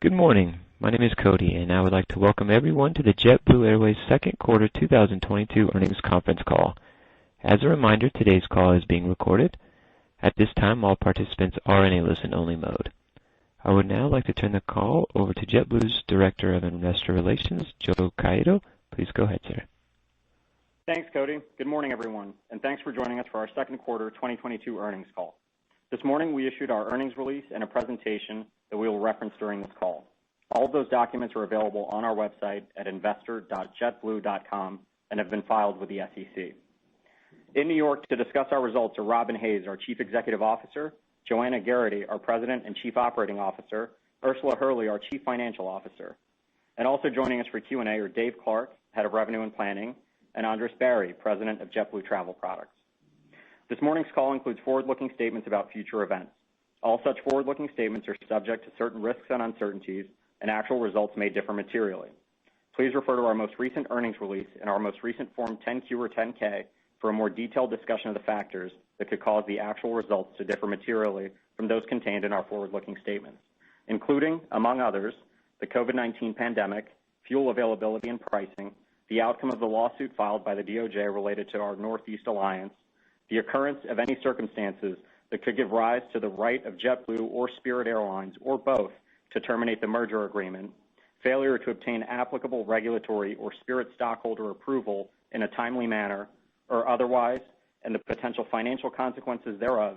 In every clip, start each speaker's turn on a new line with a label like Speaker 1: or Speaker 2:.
Speaker 1: Good morning. My name is Cody, and I would like to welcome everyone to the JetBlue Airways second quarter 2022 earnings conference call. As a reminder, today's call is being recorded. At this time, all participants are in a listen-only mode. I would now like to turn the call over to JetBlue's Director of Investor Relations, Joe Caiado. Please go ahead, sir.
Speaker 2: Thanks, Cody. Good morning, everyone, and thanks for joining us for our second quarter 2022 earnings call. This morning, we issued our earnings release and a presentation that we will reference during this call. All of those documents are available on our website at investor.jetblue.com and have been filed with the SEC. In New York to discuss our results are Robin Hayes, our Chief Executive Officer, Joanna Geraghty, our President and Chief Operating Officer, Ursula Hurley, our Chief Financial Officer. And also joining us for Q&A are Dave Clark, Head of Revenue and Planning, and Andres Barry, President of JetBlue Travel Products. This morning's call includes forward-looking statements about future events. All such forward-looking statements are subject to certain risks and uncertainties, and actual results may differ materially. Please refer to our most recent earnings release and our most recent Form 10-Q or 10-K for a more detailed discussion of the factors that could cause the actual results to differ materially from those contained in our forward-looking statements, including, among others, the COVID-19 pandemic, fuel availability and pricing, the outcome of the lawsuit filed by the DOJ related to our Northeast Alliance, the occurrence of any circumstances that could give rise to the right of JetBlue or Spirit Airlines, or both, to terminate the merger agreement, failure to obtain applicable regulatory or Spirit stockholder approval in a timely manner or otherwise, and the potential financial consequences thereof,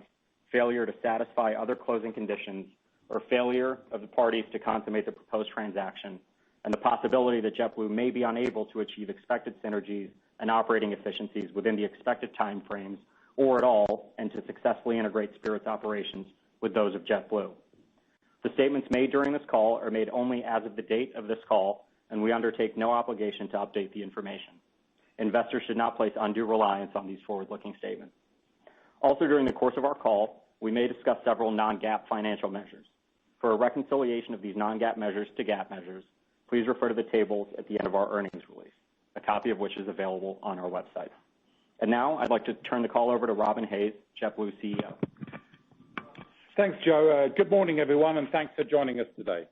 Speaker 2: failure to satisfy other closing conditions, or failure of the parties to consummate the proposed transaction, and the possibility that JetBlue may be unable to achieve expected synergies and operating efficiencies within the expected time frames or at all, and to successfully integrate Spirit's operations with those of JetBlue. The statements made during this call are made only as of the date of this call, and we undertake no obligation to update the information. Investors should not place undue reliance on these forward-looking statements. Also, during the course of our call, we may discuss several non-GAAP financial measures. For a reconciliation of these non-GAAP measures to GAAP measures, please refer to the tables at the end of our earnings release, a copy of which is available on our website. And now, I'd like to turn the call over to Robin Hayes, JetBlue CEO.
Speaker 3: Thanks, Joe. Good morning, everyone, and thanks for joining us today.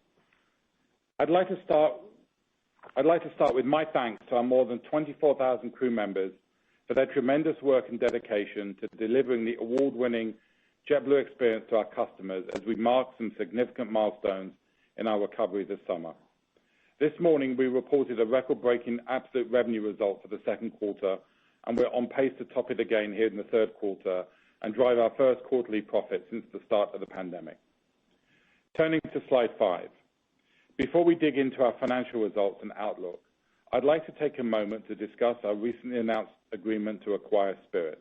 Speaker 3: I'd like to start with my thanks to our more than 24,000 crew members for their tremendous work and dedication to delivering the award-winning JetBlue experience to our customers as we mark some significant milestones in our recovery this summer. This morning, we reported a record-breaking absolute revenue result for the second quarter, and we're on pace to top it again here in the third quarter and drive our first quarterly profit since the start of the pandemic. Turning to slide 5. Before we dig into our financial results and outlook, I'd like to take a moment to discuss our recently announced agreement to acquire Spirit.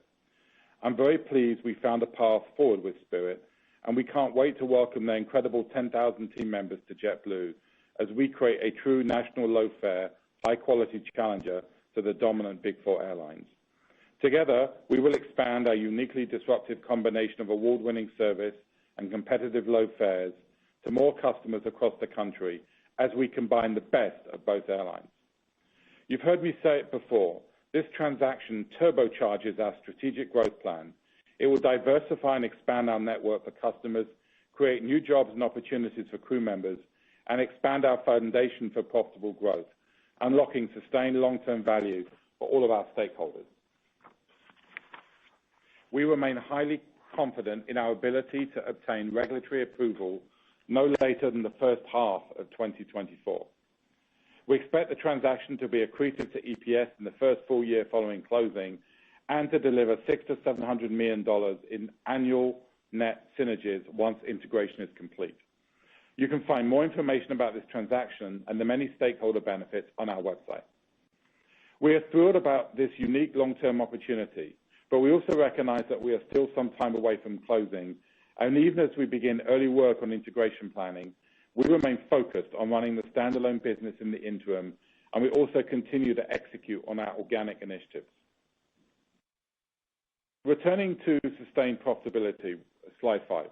Speaker 3: I'm very pleased we found a path forward with Spirit, and we can't wait to welcome their incredible 10,000 team members to JetBlue as we create a true national low-fare, high-quality challenger to the dominant Big Four airlines. Together, we will expand our uniquely disruptive combination of award-winning service and competitive low fares to more customers across the country as we combine the best of both airlines. You've heard me say it before, this transaction turbocharges our strategic growth plan. It will diversify and expand our network for customers, create new jobs and opportunities for crew members, and expand our foundation for profitable growth, unlocking sustained long-term value for all of our stakeholders. We remain highly confident in our ability to obtain regulatory approval no later than the first half of 2024. We expect the transaction to be accretive to EPS in the first full year following closing and to deliver $600 to $700 million in annual net synergies once integration is complete. You can find more information about this transaction and the many stakeholder benefits on our website. We are thrilled about this unique long-term opportunity, but we also recognize that we are still some time away from closing, and even as we begin early work on integration planning, we remain focused on running the standalone business in the interim, and we also continue to execute on our organic initiatives. Returning to sustained profitability, slide 5.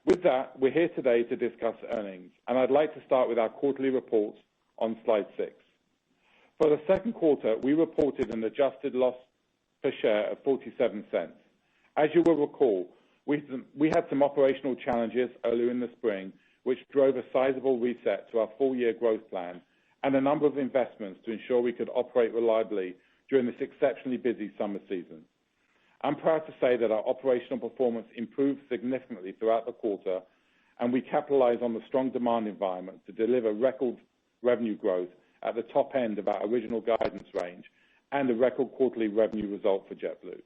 Speaker 3: With that, we're here today to discuss earnings, and I'd like to start with our quarterly reports on slide 6. For the second quarter, we reported an adjusted loss per share of 47 cents. As you will recall, we had some operational challenges earlier in the spring, which drove a sizable reset to our full-year growth plan and a number of investments to ensure we could operate reliably during this exceptionally busy summer season. I'm proud to say that our operational performance improved significantly throughout the quarter, and we capitalized on the strong demand environment to deliver record revenue growth at the top end of our original guidance range and a record quarterly revenue result for JetBlue.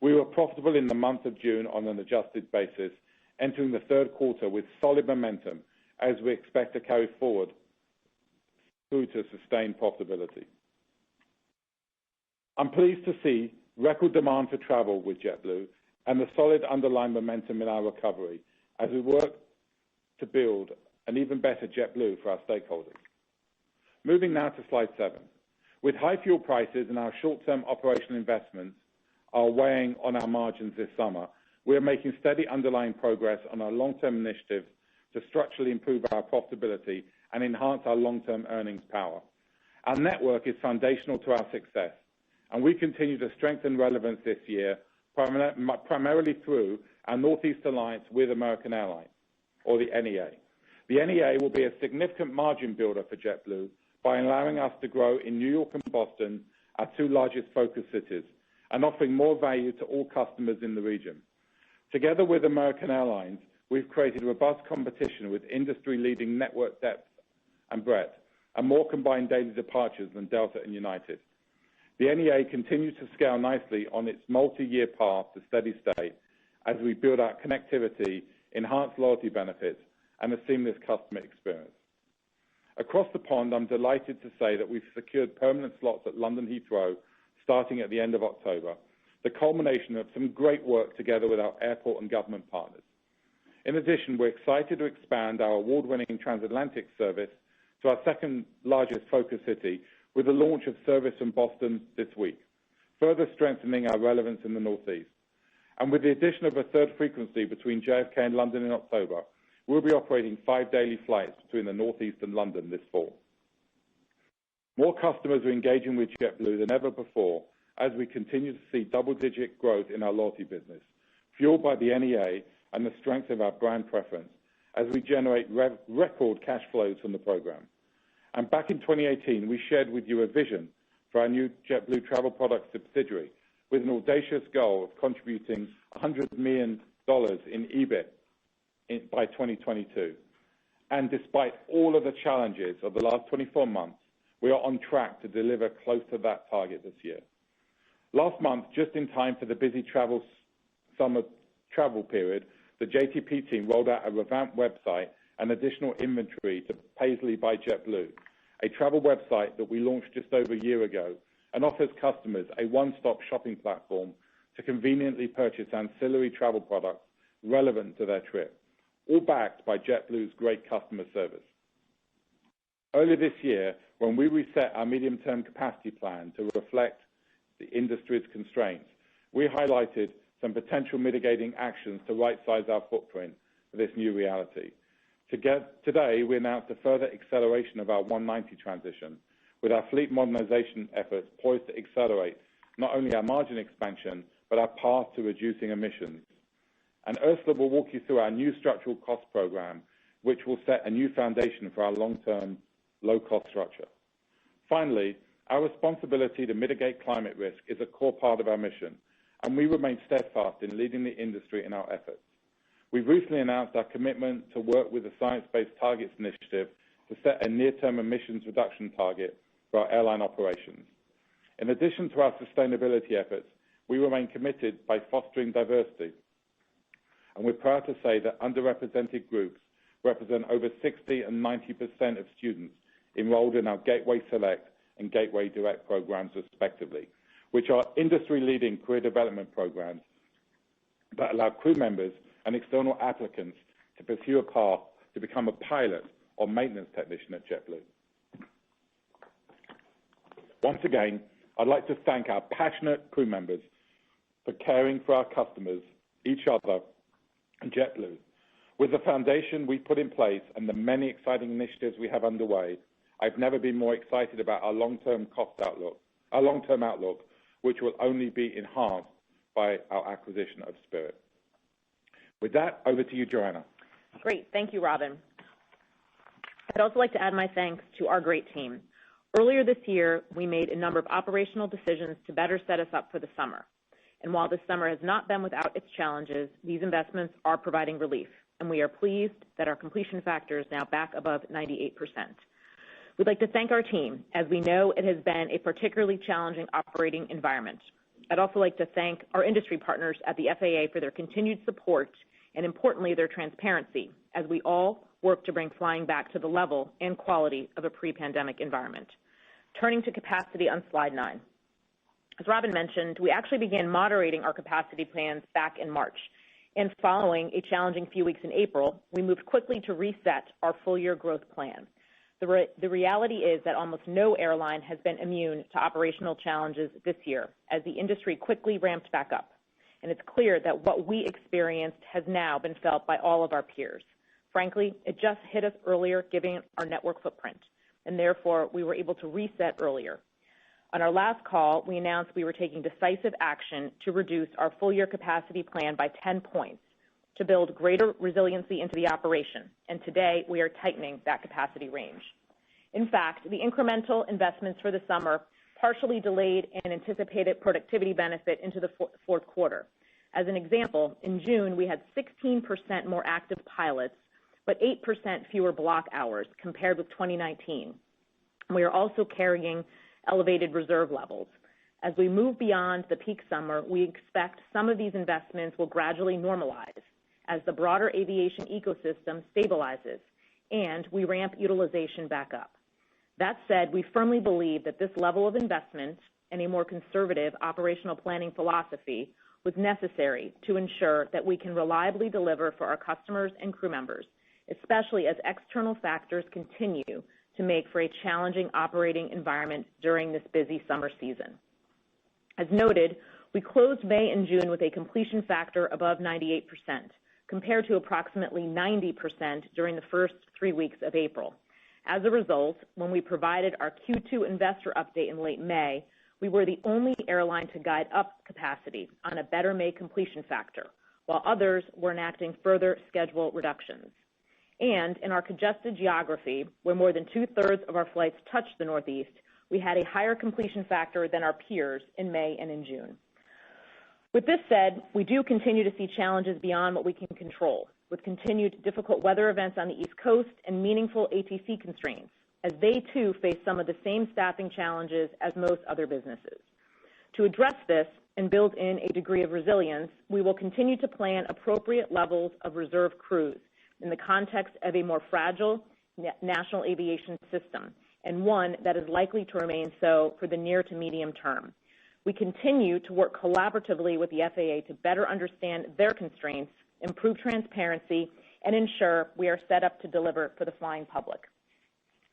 Speaker 3: We were profitable in the month of June on an adjusted basis, entering the third quarter with solid momentum as we expect to carry forward through to sustained profitability. I'm pleased to see record demand for travel with JetBlue and the solid underlying momentum in our recovery as we work to build an even better JetBlue for our stakeholders. Moving now to slide 7. With high fuel prices and our short-term operational investments are weighing on our margins this summer, we are making steady underlying progress on our long-term initiatives to structurally improve our profitability and enhance our long-term earnings power. Our network is foundational to our success, and we continue to strengthen relevance this year, primarily through our Northeast Alliance with American Airlines, or the NEA. The NEA will be a significant margin builder for JetBlue by allowing us to grow in New York and Boston, our two largest focus cities, and offering more value to all customers in the region. Together with American Airlines, we've created robust competition with industry-leading network depth and breadth, and more combined daily departures than Delta and United. The NEA continues to scale nicely on its multi-year path to steady state as we build out connectivity, enhance loyalty benefits, and a seamless customer experience. Across the pond, I'm delighted to say that we've secured permanent slots at London Heathrow starting at the end of October, the culmination of some great work together with our airport and government partners. In addition, we're excited to expand our award-winning transatlantic service to our second largest focus city with the launch of service from Boston this week, further strengthening our relevance in the Northeast. And with the addition of a third frequency between JFK and London in October, we'll be operating 5 daily flights between the Northeast and London this fall. More customers are engaging with JetBlue than ever before as we continue to see double-digit growth in our loyalty business, fueled by the NEA and the strength of our brand preference as we generate record cash flows from the program. And back in 2018, we shared with you a vision for our new JetBlue Travel Products subsidiary with an audacious goal of contributing $100 million in EBIT by 2022. And despite all of the challenges of the last 24 months, we are on track to deliver close to that target this year. Last month, just in time for the busy summer travel period, the JTP team rolled out a revamped website and additional inventory to Paisley by JetBlue, a travel website that we launched just over a year ago and offers customers a one-stop shopping platform to conveniently purchase ancillary travel products relevant to their trip, all backed by JetBlue's great customer service. Earlier this year, when we reset our medium-term capacity plan to reflect the industry's constraints, we highlighted some potential mitigating actions to right-size our footprint for this new reality. Today, we announced a further acceleration of our 190 transition, with our fleet modernization efforts poised to accelerate not only our margin expansion, but our path to reducing emissions. And Ursula will walk you through our new structural cost program, which will set a new foundation for our long-term low-cost structure. Finally, our responsibility to mitigate climate risk is a core part of our mission, and we remain steadfast in leading the industry in our efforts. We've recently announced our commitment to work with the Science Based Targets Initiative to set a near-term emissions reduction target for our airline operations. In addition to our sustainability efforts, we remain committed by fostering diversity. And we're proud to say that underrepresented groups represent over 60 and 90% of students enrolled in our Gateway Select and Gateway Direct programs, respectively, which are industry-leading career development programs that allow crew members and external applicants to pursue a path to become a pilot or maintenance technician at JetBlue. Once again, I'd like to thank our passionate crew members for caring for our customers, each other, and JetBlue. With the foundation we put in place and the many exciting initiatives we have underway, I've never been more excited about our long-term outlook, which will only be enhanced by our acquisition of Spirit. With that, over to you, Joanna.
Speaker 4: Great. Thank you, Robin. I'd also like to add my thanks to our great team. Earlier this year, we made a number of operational decisions to better set us up for the summer. And while this summer has not been without its challenges, these investments are providing relief, and we are pleased that our completion factor is now back above 98%. We'd like to thank our team, as we know it has been a particularly challenging operating environment. I'd also like to thank our industry partners at the FAA for their continued support and, importantly, their transparency, as we all work to bring flying back to the level and quality of a pre-pandemic environment. Turning to capacity on slide 9. As Robin mentioned, we actually began moderating our capacity plans back in March. And following a challenging few weeks in April, we moved quickly to reset our full-year growth plan. The reality is that almost no airline has been immune to operational challenges this year, as the industry quickly ramped back up. And it's clear that what we experienced has now been felt by all of our peers. Frankly, it just hit us earlier given our network footprint, and therefore we were able to reset earlier. On our last call, we announced we were taking decisive action to reduce our full-year capacity plan by 10 points to build greater resiliency into the operation, and today we are tightening that capacity range. In fact, the incremental investments for the summer partially delayed an anticipated productivity benefit into the fourth quarter. As an example, in June we had 16% more active pilots, but 8% fewer block hours compared with 2019. We are also carrying elevated reserve levels. As we move beyond the peak summer, we expect some of these investments will gradually normalize as the broader aviation ecosystem stabilizes and we ramp utilization back up. That said, we firmly believe that this level of investment and a more conservative operational planning philosophy was necessary to ensure that we can reliably deliver for our customers and crew members, especially as external factors continue to make for a challenging operating environment during this busy summer season. As noted, we closed May and June with a completion factor above 98%, compared to approximately 90% during the first 3 weeks of April. As a result, when we provided our Q2 investor update in late May, we were the only airline to guide up capacity on a better May completion factor, while others were enacting further schedule reductions. And in our congested geography, where more than 2/3 of our flights touch the Northeast, we had a higher completion factor than our peers in May and in June. With this said, we do continue to see challenges beyond what we can control, with continued difficult weather events on the East Coast and meaningful ATC constraints, as they too face some of the same staffing challenges as most other businesses. To address this and build in a degree of resilience, we will continue to plan appropriate levels of reserve crews in the context of a more fragile national aviation system, and one that is likely to remain so for the near to medium term. We continue to work collaboratively with the FAA to better understand their constraints, improve transparency, and ensure we are set up to deliver for the flying public.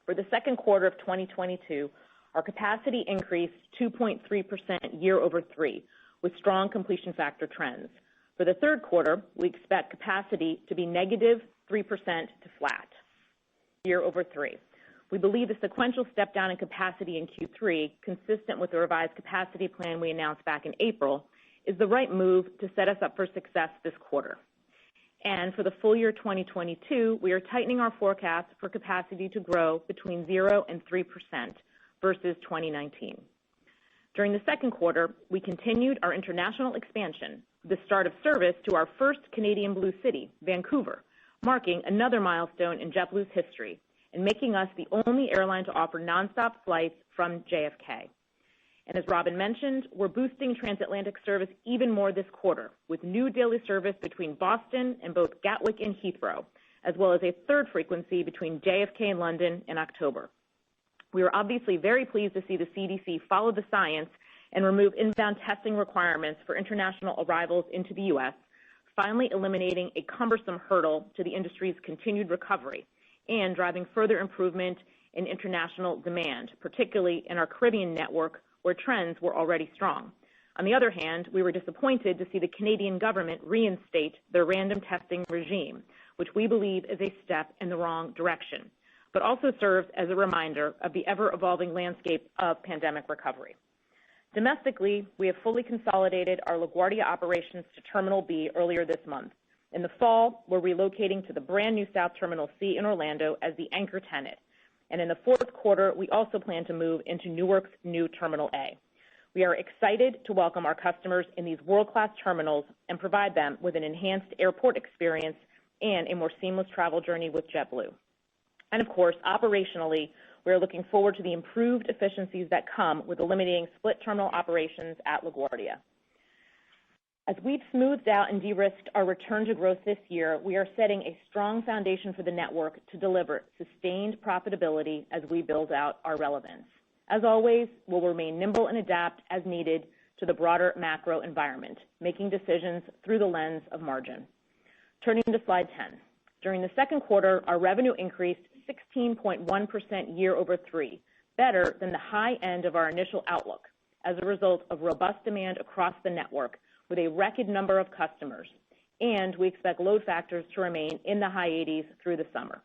Speaker 4: For the second quarter of 2022, our capacity increased 2.3% year over 3, with strong completion factor trends. For the third quarter, we expect capacity to be -3% to flat year over 3. We believe the sequential step down in capacity in Q3, consistent with the revised capacity plan we announced back in April, is the right move to set us up for success this quarter. And for the full year 2022, we are tightening our forecast for capacity to grow between 0 and 3% versus 2019. During the second quarter, we continued our international expansion, the start of service to our first Canadian Blue city, Vancouver, marking another milestone in JetBlue's history and making us the only airline to offer nonstop flights from JFK. And as Robin mentioned, we're boosting transatlantic service even more this quarter, with new daily service between Boston and both Gatwick and Heathrow, as well as a third frequency between JFK and London in October. We are obviously very pleased to see the CDC follow the science and remove inbound testing requirements for international arrivals into the U.S., finally eliminating a cumbersome hurdle to the industry's continued recovery and driving further improvement in international demand, particularly in our Caribbean network, where trends were already strong. On the other hand, we were disappointed to see the Canadian government reinstate their random testing regime, which we believe is a step in the wrong direction, but also serves as a reminder of the ever-evolving landscape of pandemic recovery. Domestically, we have fully consolidated our LaGuardia operations to Terminal B earlier this month, In the fall, we're relocating to the brand new South Terminal C in Orlando as the anchor tenant. And in the fourth quarter, we also plan to move into Newark's new Terminal A. We are excited to welcome our customers in these world-class terminals and provide them with an enhanced airport experience and a more seamless travel journey with JetBlue. And of course, operationally, we are looking forward to the improved efficiencies that come with eliminating split terminal operations at LaGuardia. As we've smoothed out and de-risked our return to growth this year, we are setting a strong foundation for the network to deliver sustained profitability as we build out our relevance. As always, we'll remain nimble and adapt as needed to the broader macro environment, making decisions through the lens of margin. Turning to slide 10. During the second quarter, our revenue increased 16.1% year over three, better than the high end of our initial outlook as a result of robust demand across the network with a record number of customers, and we expect load factors to remain in the high 80s through the summer.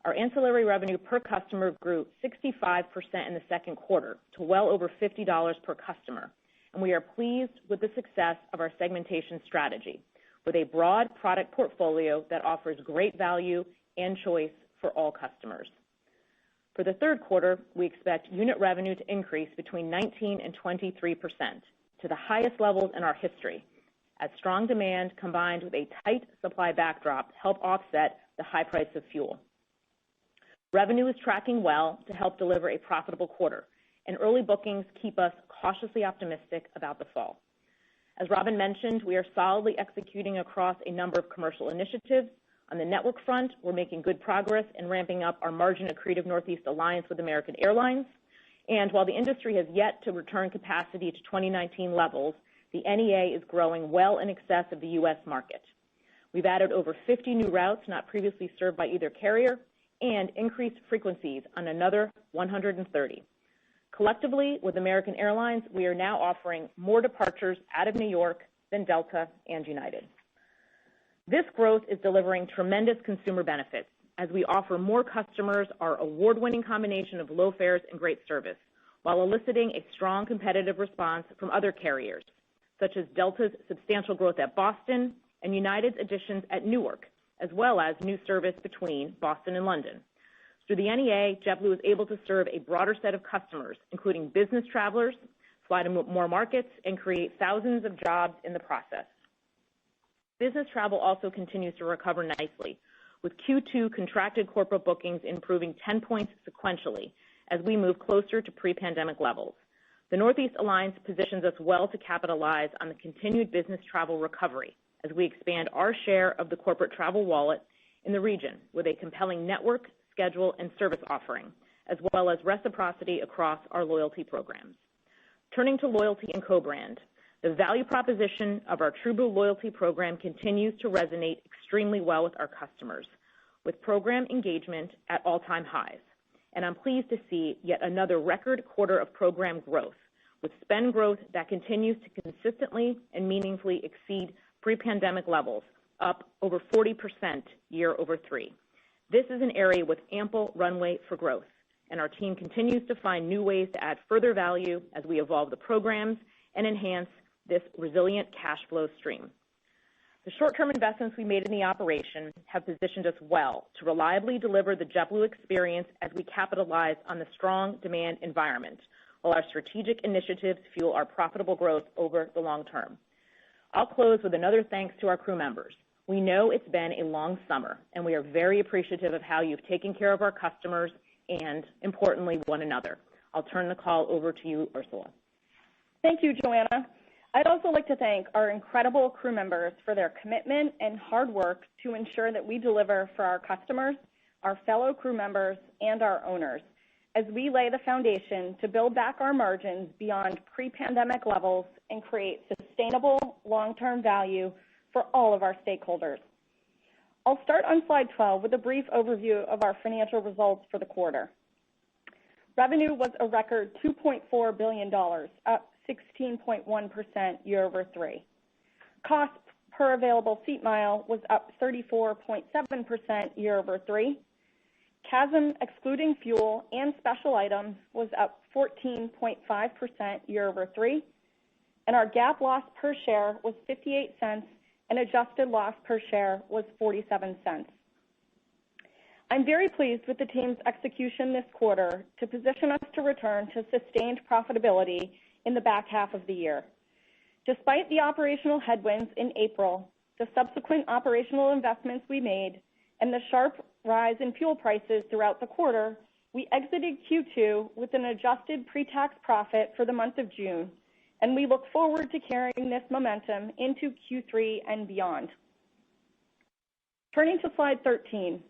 Speaker 4: Our ancillary revenue per customer grew 65% in the second quarter to well over $50 per customer, and we are pleased with the success of our segmentation strategy with a broad product portfolio that offers great value and choice for all customers. For the third quarter, we expect unit revenue to increase between 19 and 23%, to the highest levels in our history, as strong demand combined with a tight supply backdrop help offset the high price of fuel. Revenue is tracking well to help deliver a profitable quarter, and early bookings keep us cautiously optimistic about the fall. As Robin mentioned, we are solidly executing across a number of commercial initiatives. On the network front, we're making good progress in ramping up our margin-accretive Northeast Alliance with American Airlines. And while the industry has yet to return capacity to 2019 levels, the NEA is growing well in excess of the U.S. market. We've added over 50 new routes not previously served by either carrier and increased frequencies on another 130. Collectively, with American Airlines, we are now offering more departures out of New York than Delta and United. This growth is delivering tremendous consumer benefits as we offer more customers our award-winning combination of low fares and great service, while eliciting a strong competitive response from other carriers, such as Delta's substantial growth at Boston and United's additions at Newark, as well as new service between Boston and London. Through the NEA, JetBlue is able to serve a broader set of customers, including business travelers, fly to more markets, and create thousands of jobs in the process. Business travel also continues to recover nicely, with Q2 contracted corporate bookings improving 10 points sequentially as we move closer to pre-pandemic levels. The Northeast Alliance positions us well to capitalize on the continued business travel recovery as we expand our share of the corporate travel wallet in the region with a compelling network, schedule, and service offering, as well as reciprocity across our loyalty programs. Turning to loyalty and co-brand, the value proposition of our TrueBlue loyalty program continues to resonate extremely well with our customers, with program engagement at all-time highs. And I'm pleased to see yet another record quarter of program growth, with spend growth that continues to consistently and meaningfully exceed pre-pandemic levels, up over 40% year over three. This is an area with ample runway for growth, and our team continues to find new ways to add further value as we evolve the programs and enhance this resilient cash flow stream. The short-term investments we made in the operation have positioned us well to reliably deliver the JetBlue experience as we capitalize on the strong demand environment, while our strategic initiatives fuel our profitable growth over the long term. I'll close with another thanks to our crew members. We know it's been a long summer, and we are very appreciative of how you've taken care of our customers and, importantly, one another. I'll turn the call over to you, Ursula.
Speaker 5: Thank you, Joanna. I'd also like to thank our incredible crew members for their commitment and hard work to ensure that we deliver for our customers, our fellow crew members, and our owners, as we lay the foundation to build back our margins beyond pre-pandemic levels and create sustainable long-term value for all of our stakeholders. I'll start on slide 12 with a brief overview of our financial results for the quarter. Revenue was a record $2.4 billion, up 16.1% year over three. Cost per available seat mile was up 34.7% year over three. CASM excluding fuel and special items was up 14.5% year over three. And our GAAP loss per share was 58 cents and adjusted loss per share was 47 cents. I'm very pleased with the team's execution this quarter to position us to return to sustained profitability in the back half of the year. Despite the operational headwinds in April, the subsequent operational investments we made, and the sharp rise in fuel prices throughout the quarter, we exited Q2 with an adjusted pre-tax profit for the month of June, and we look forward to carrying this momentum into Q3 and beyond. Turning to slide 13.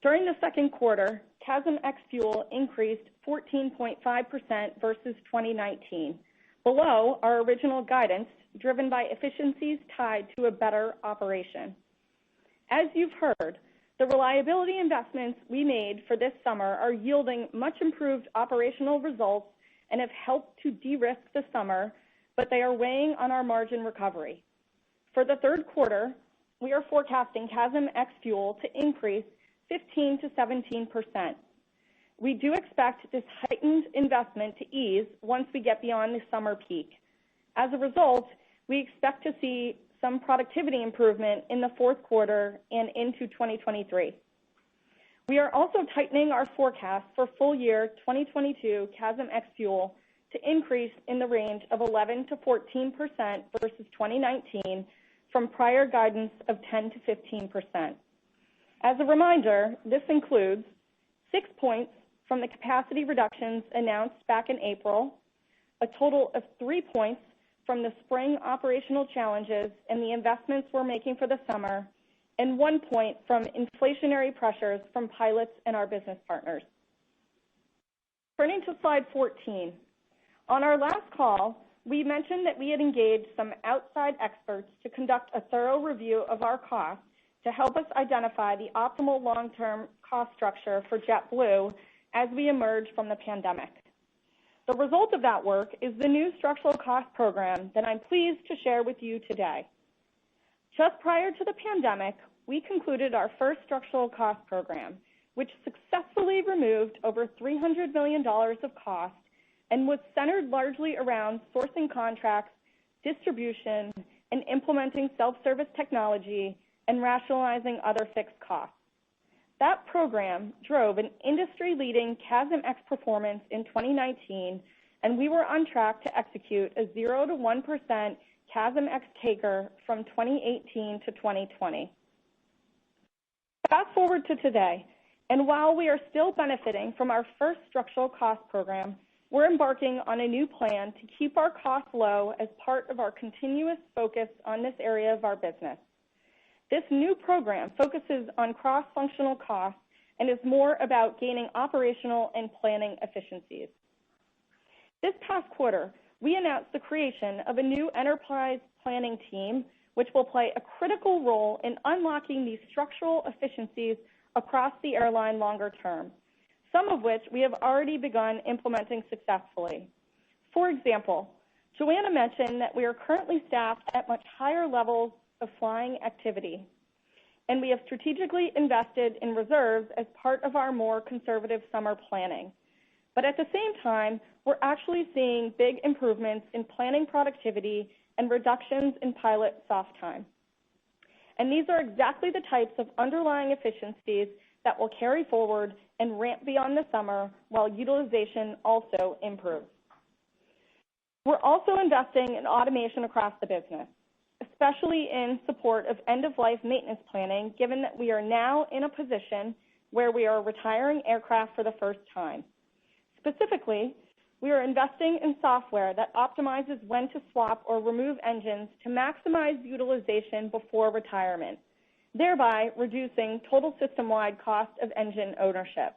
Speaker 5: During the second quarter, CASM ex-fuel increased 14.5% versus 2019, below our original guidance, driven by efficiencies tied to a better operation. As you've heard, the reliability investments we made for this summer are yielding much improved operational results and have helped to de-risk the summer, but they are weighing on our margin recovery. For the third quarter, we are forecasting CASM ex-fuel to increase 15 to 17%. We do expect this heightened investment to ease once we get beyond the summer peak. As a result, we expect to see some productivity improvement in the fourth quarter and into 2023. We are also tightening our forecast for full year 2022 CASM ex-fuel to increase in the range of 11 to 14% versus 2019 from prior guidance of 10 to 15%. As a reminder, this includes 6 points from the capacity reductions announced back in April, a total of 3 points from the spring operational challenges and the investments we're making for the summer, and 1 point from inflationary pressures from pilots and our business partners. Turning to slide 14. On our last call, we mentioned that we had engaged some outside experts to conduct a thorough review of our costs to help us identify the optimal long-term cost structure for JetBlue as we emerge from the pandemic. The result of that work is the new structural cost program that I'm pleased to share with you today. Just prior to the pandemic, we concluded our first structural cost program, which successfully removed over $300 million of cost and was centered largely around sourcing contracts, distribution, and implementing self-service technology and rationalizing other fixed costs. That program drove an industry-leading CASM ex performance in 2019, and we were on track to execute a 0 to 1% CASM ex CAGR from 2018 to 2020. Fast forward to today, and while we are still benefiting from our first structural cost program, we're embarking on a new plan to keep our costs low as part of our continuous focus on this area of our business. This new program focuses on cross-functional costs and is more about gaining operational and planning efficiencies. This past quarter, we announced the creation of a new enterprise planning team, which will play a critical role in unlocking these structural efficiencies across the airline longer term, some of which we have already begun implementing successfully. For example, Joanna mentioned that we are currently staffed at much higher levels of flying activity, and we have strategically invested in reserves as part of our more conservative summer planning. But at the same time, we're actually seeing big improvements in planning productivity and reductions in pilot soft time. And these are exactly the types of underlying efficiencies that will carry forward and ramp beyond the summer while utilization also improves. We're also investing in automation across the business, especially in support of end-of-life maintenance planning, given that we are now in a position where we are retiring aircraft for the first time. Specifically, we are investing in software that optimizes when to swap or remove engines to maximize utilization before retirement, thereby reducing total system-wide cost of engine ownership.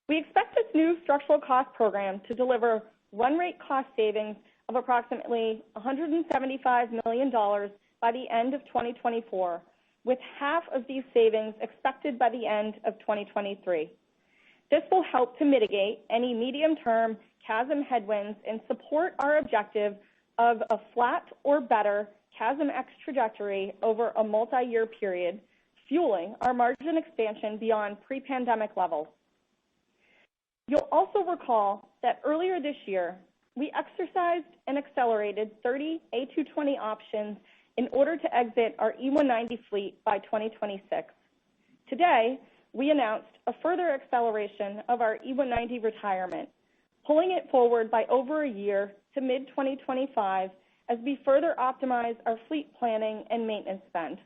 Speaker 5: We expect this new structural cost program to deliver run rate cost savings of approximately $175 million by the end of 2024, with half of these savings expected by the end of 2023. This will help to mitigate any medium-term CASM headwinds and support our objective of a flat or better CASM ex trajectory over a multi-year period, fueling our margin expansion beyond pre-pandemic levels. You'll also recall that earlier this year, we exercised and accelerated 30 A220 options in in order to exit our E190 fleet by 2026. Today, we announced a further acceleration of our E190 retirement, pulling it forward by over a year to mid-2025 as we further optimize our fleet planning and maintenance spend.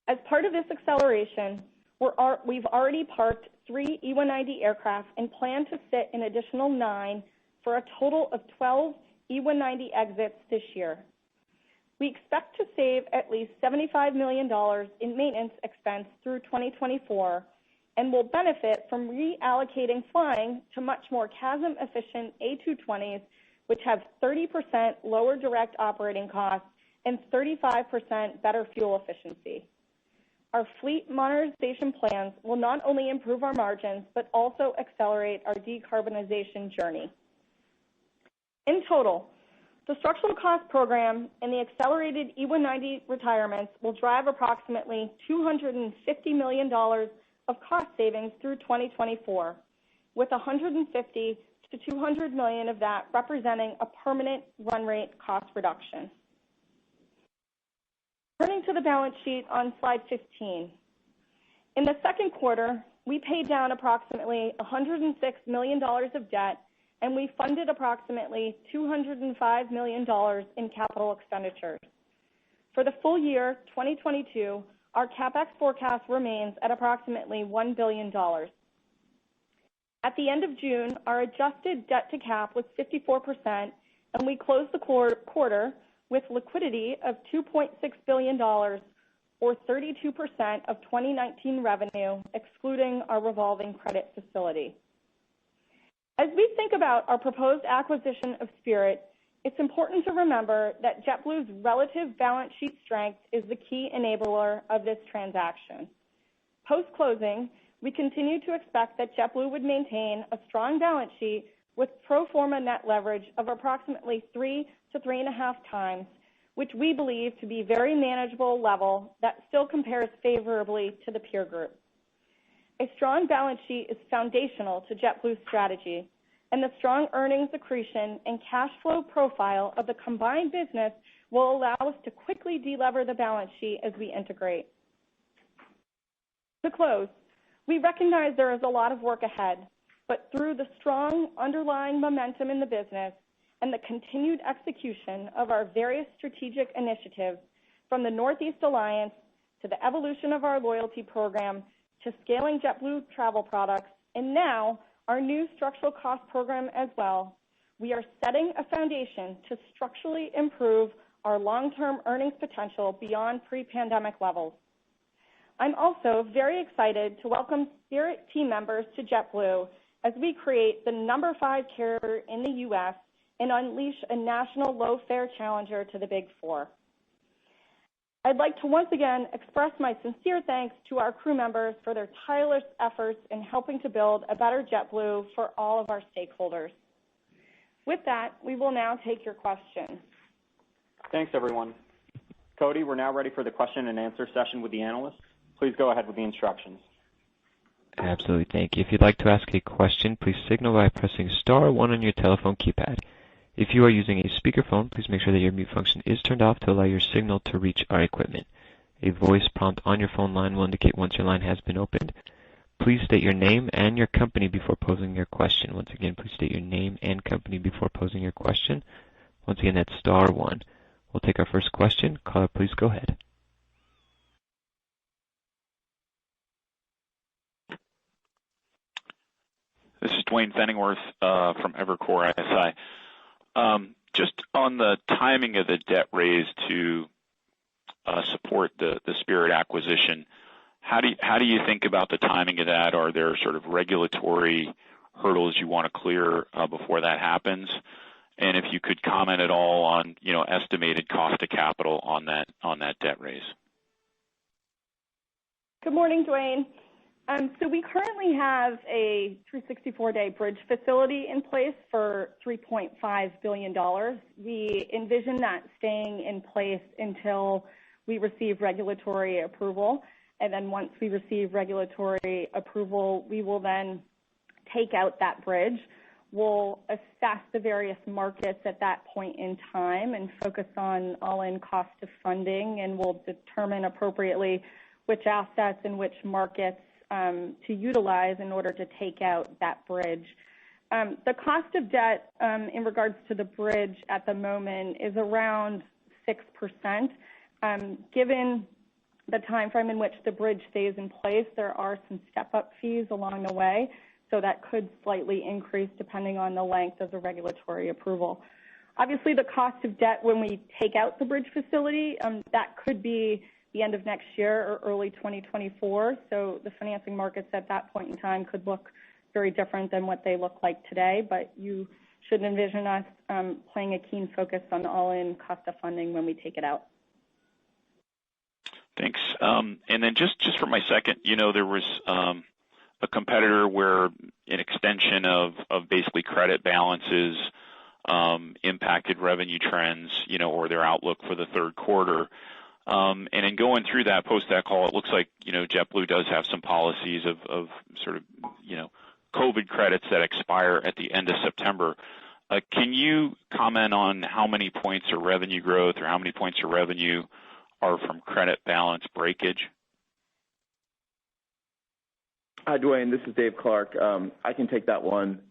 Speaker 5: As part of this acceleration, we've already parked 3 E190 aircraft and plan to sit an additional 9 for a total of 12 E190 exits this year. We expect to save at least $75 million in maintenance expense through 2024 and will benefit from reallocating flying to much more CASM-efficient A220s, which have 30% lower direct operating costs and 35% better fuel efficiency. Our fleet modernization plans will not only improve our margins, but also accelerate our decarbonization journey. In total, the structural cost program and the accelerated E190 retirements will drive approximately $250 million of cost savings through 2024, with $150 to $200 million of that representing a permanent run rate cost reduction. Turning to the balance sheet on slide 15. In the second quarter, we paid down approximately $106 million of debt, and we funded approximately $205 million in capital expenditures. For the full year 2022, our CapEx forecast remains at approximately $1 billion. At the end of June, our adjusted debt to cap was 54%, and we closed the quarter with liquidity of $2.6 billion, or 32% of 2019 revenue, excluding our revolving credit facility. As we think about our proposed acquisition of Spirit, it's important to remember that JetBlue's relative balance sheet strength is the key enabler of this transaction. Post-closing, we continue to expect that JetBlue would maintain a strong balance sheet with pro forma net leverage of approximately 3 to 3.5 times, which we believe to be a very manageable level that still compares favorably to the peer group. A strong balance sheet is foundational to JetBlue's strategy, and the strong earnings accretion and cash flow profile of the combined business will allow us to quickly delever the balance sheet as we integrate. To close, we recognize there is a lot of work ahead, but through the strong underlying momentum in the business and the continued execution of our various strategic initiatives, from the Northeast Alliance to the evolution of our loyalty program to scaling JetBlue travel products, and now our new structural cost program as well, we are setting a foundation to structurally improve our long-term earnings potential beyond pre-pandemic levels. I'm also very excited to welcome Spirit team members to JetBlue as we create the number 5 carrier in the U.S. and unleash a national low-fare challenger to the Big Four. I'd like to once again express my sincere thanks to our crew members for their tireless efforts in helping to build a better JetBlue for all of our stakeholders. With that, we will now take your questions.
Speaker 2: Thanks, everyone. Cody, we're now ready for the question and answer session with the analysts. Please go ahead with the instructions.
Speaker 1: Absolutely, thank you. If you'd like to ask a question, please signal by pressing star 1 on your telephone keypad. If you are using a speakerphone, please make sure that your mute function is turned off to allow your signal to reach our equipment. A voice prompt on your phone line will indicate once your line has been opened. Please state your name and your company before posing your question. Once again, please state your name and company before posing your question. Once again, that's star 1. We'll take our first question. Caller, please go ahead.
Speaker 6: This is Duane Pfennigwerth from Evercore ISI. Just on the timing of the debt raise to support the Spirit acquisition, how do you think about the timing of that? Are there sort of regulatory hurdles you want to clear before that happens? And if you could comment at all on estimated cost of capital on that debt raise.
Speaker 5: Good morning, Duane. So we currently have a 364-day bridge facility in place for $3.5 billion. We envision that staying in place until we receive regulatory approval. And then once we receive regulatory approval, we will then take out that bridge. We'll assess the various markets at that point in time and focus on all-in cost of funding, and we'll determine appropriately which assets and which markets to utilize in order to take out that bridge. The cost of debt in regards to the bridge at the moment is around 6%. Given the time frame in which the bridge stays in place, there are some step-up fees along the way, so that could slightly increase depending on the length of the regulatory approval. Obviously, the cost of debt when we take out the bridge facility, that could be the end of next year or early 2024, so the financing markets at that point in time could look very different than what they look like today, but you should envision us playing a keen focus on all-in cost of funding when we take it out.
Speaker 6: Thanks. And then just for my second, there was a competitor where an extension of basically credit balances impacted revenue trends, or their outlook for the third quarter. And in going through that, post that call, it looks like, JetBlue does have some policies of sort of, COVID credits that expire at the end of September. Can you comment on how many points of revenue growth or how many points of revenue are from credit balance breakage?
Speaker 7: Hi, Duane. This is Dave Clark. I can take that one.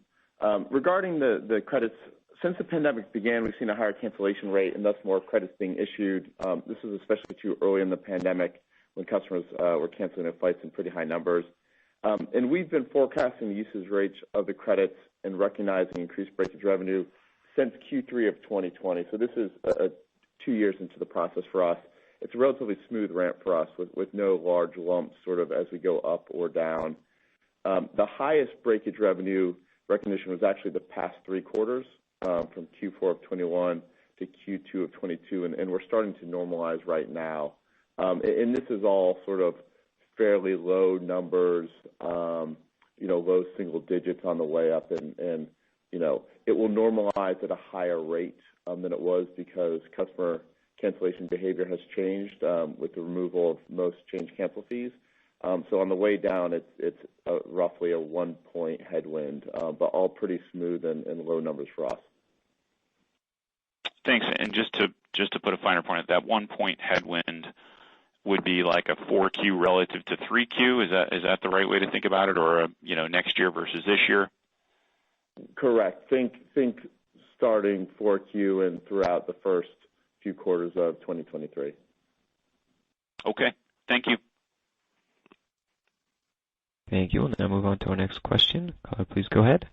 Speaker 7: Regarding the credits, since the pandemic began, we've seen a higher cancellation rate and thus more credits being issued. This was especially true early in the pandemic when customers were canceling their flights in pretty high numbers. And we've been forecasting the usage rates of the credits and recognizing increased breakage revenue since Q3 of 2020. So this is 2 years into the process for us. It's a relatively smooth ramp for us with no large lumps sort of as we go up or down. The highest breakage revenue recognition was actually the past 3 quarters, from Q4 of 21 to Q2 of 22, and we're starting to normalize right now. And this is all sort of fairly low numbers, low single digits on the way up, and it will normalize at a higher rate than it was because customer cancellation behavior has changed with the removal of most change cancel fees. So on the way down, it's roughly a 1-point headwind, but all pretty smooth and low numbers for us.
Speaker 6: Thanks. And just to put a finer point at that, 1-point headwind would be like a 4Q relative to 3Q. Is that the right way to think about it, or next year versus this year?
Speaker 7: Correct. Think starting 4Q and throughout the first few quarters of 2023.
Speaker 6: Okay. Thank you.
Speaker 1: Thank you. We'll now move on to our next question. Caller, please go ahead.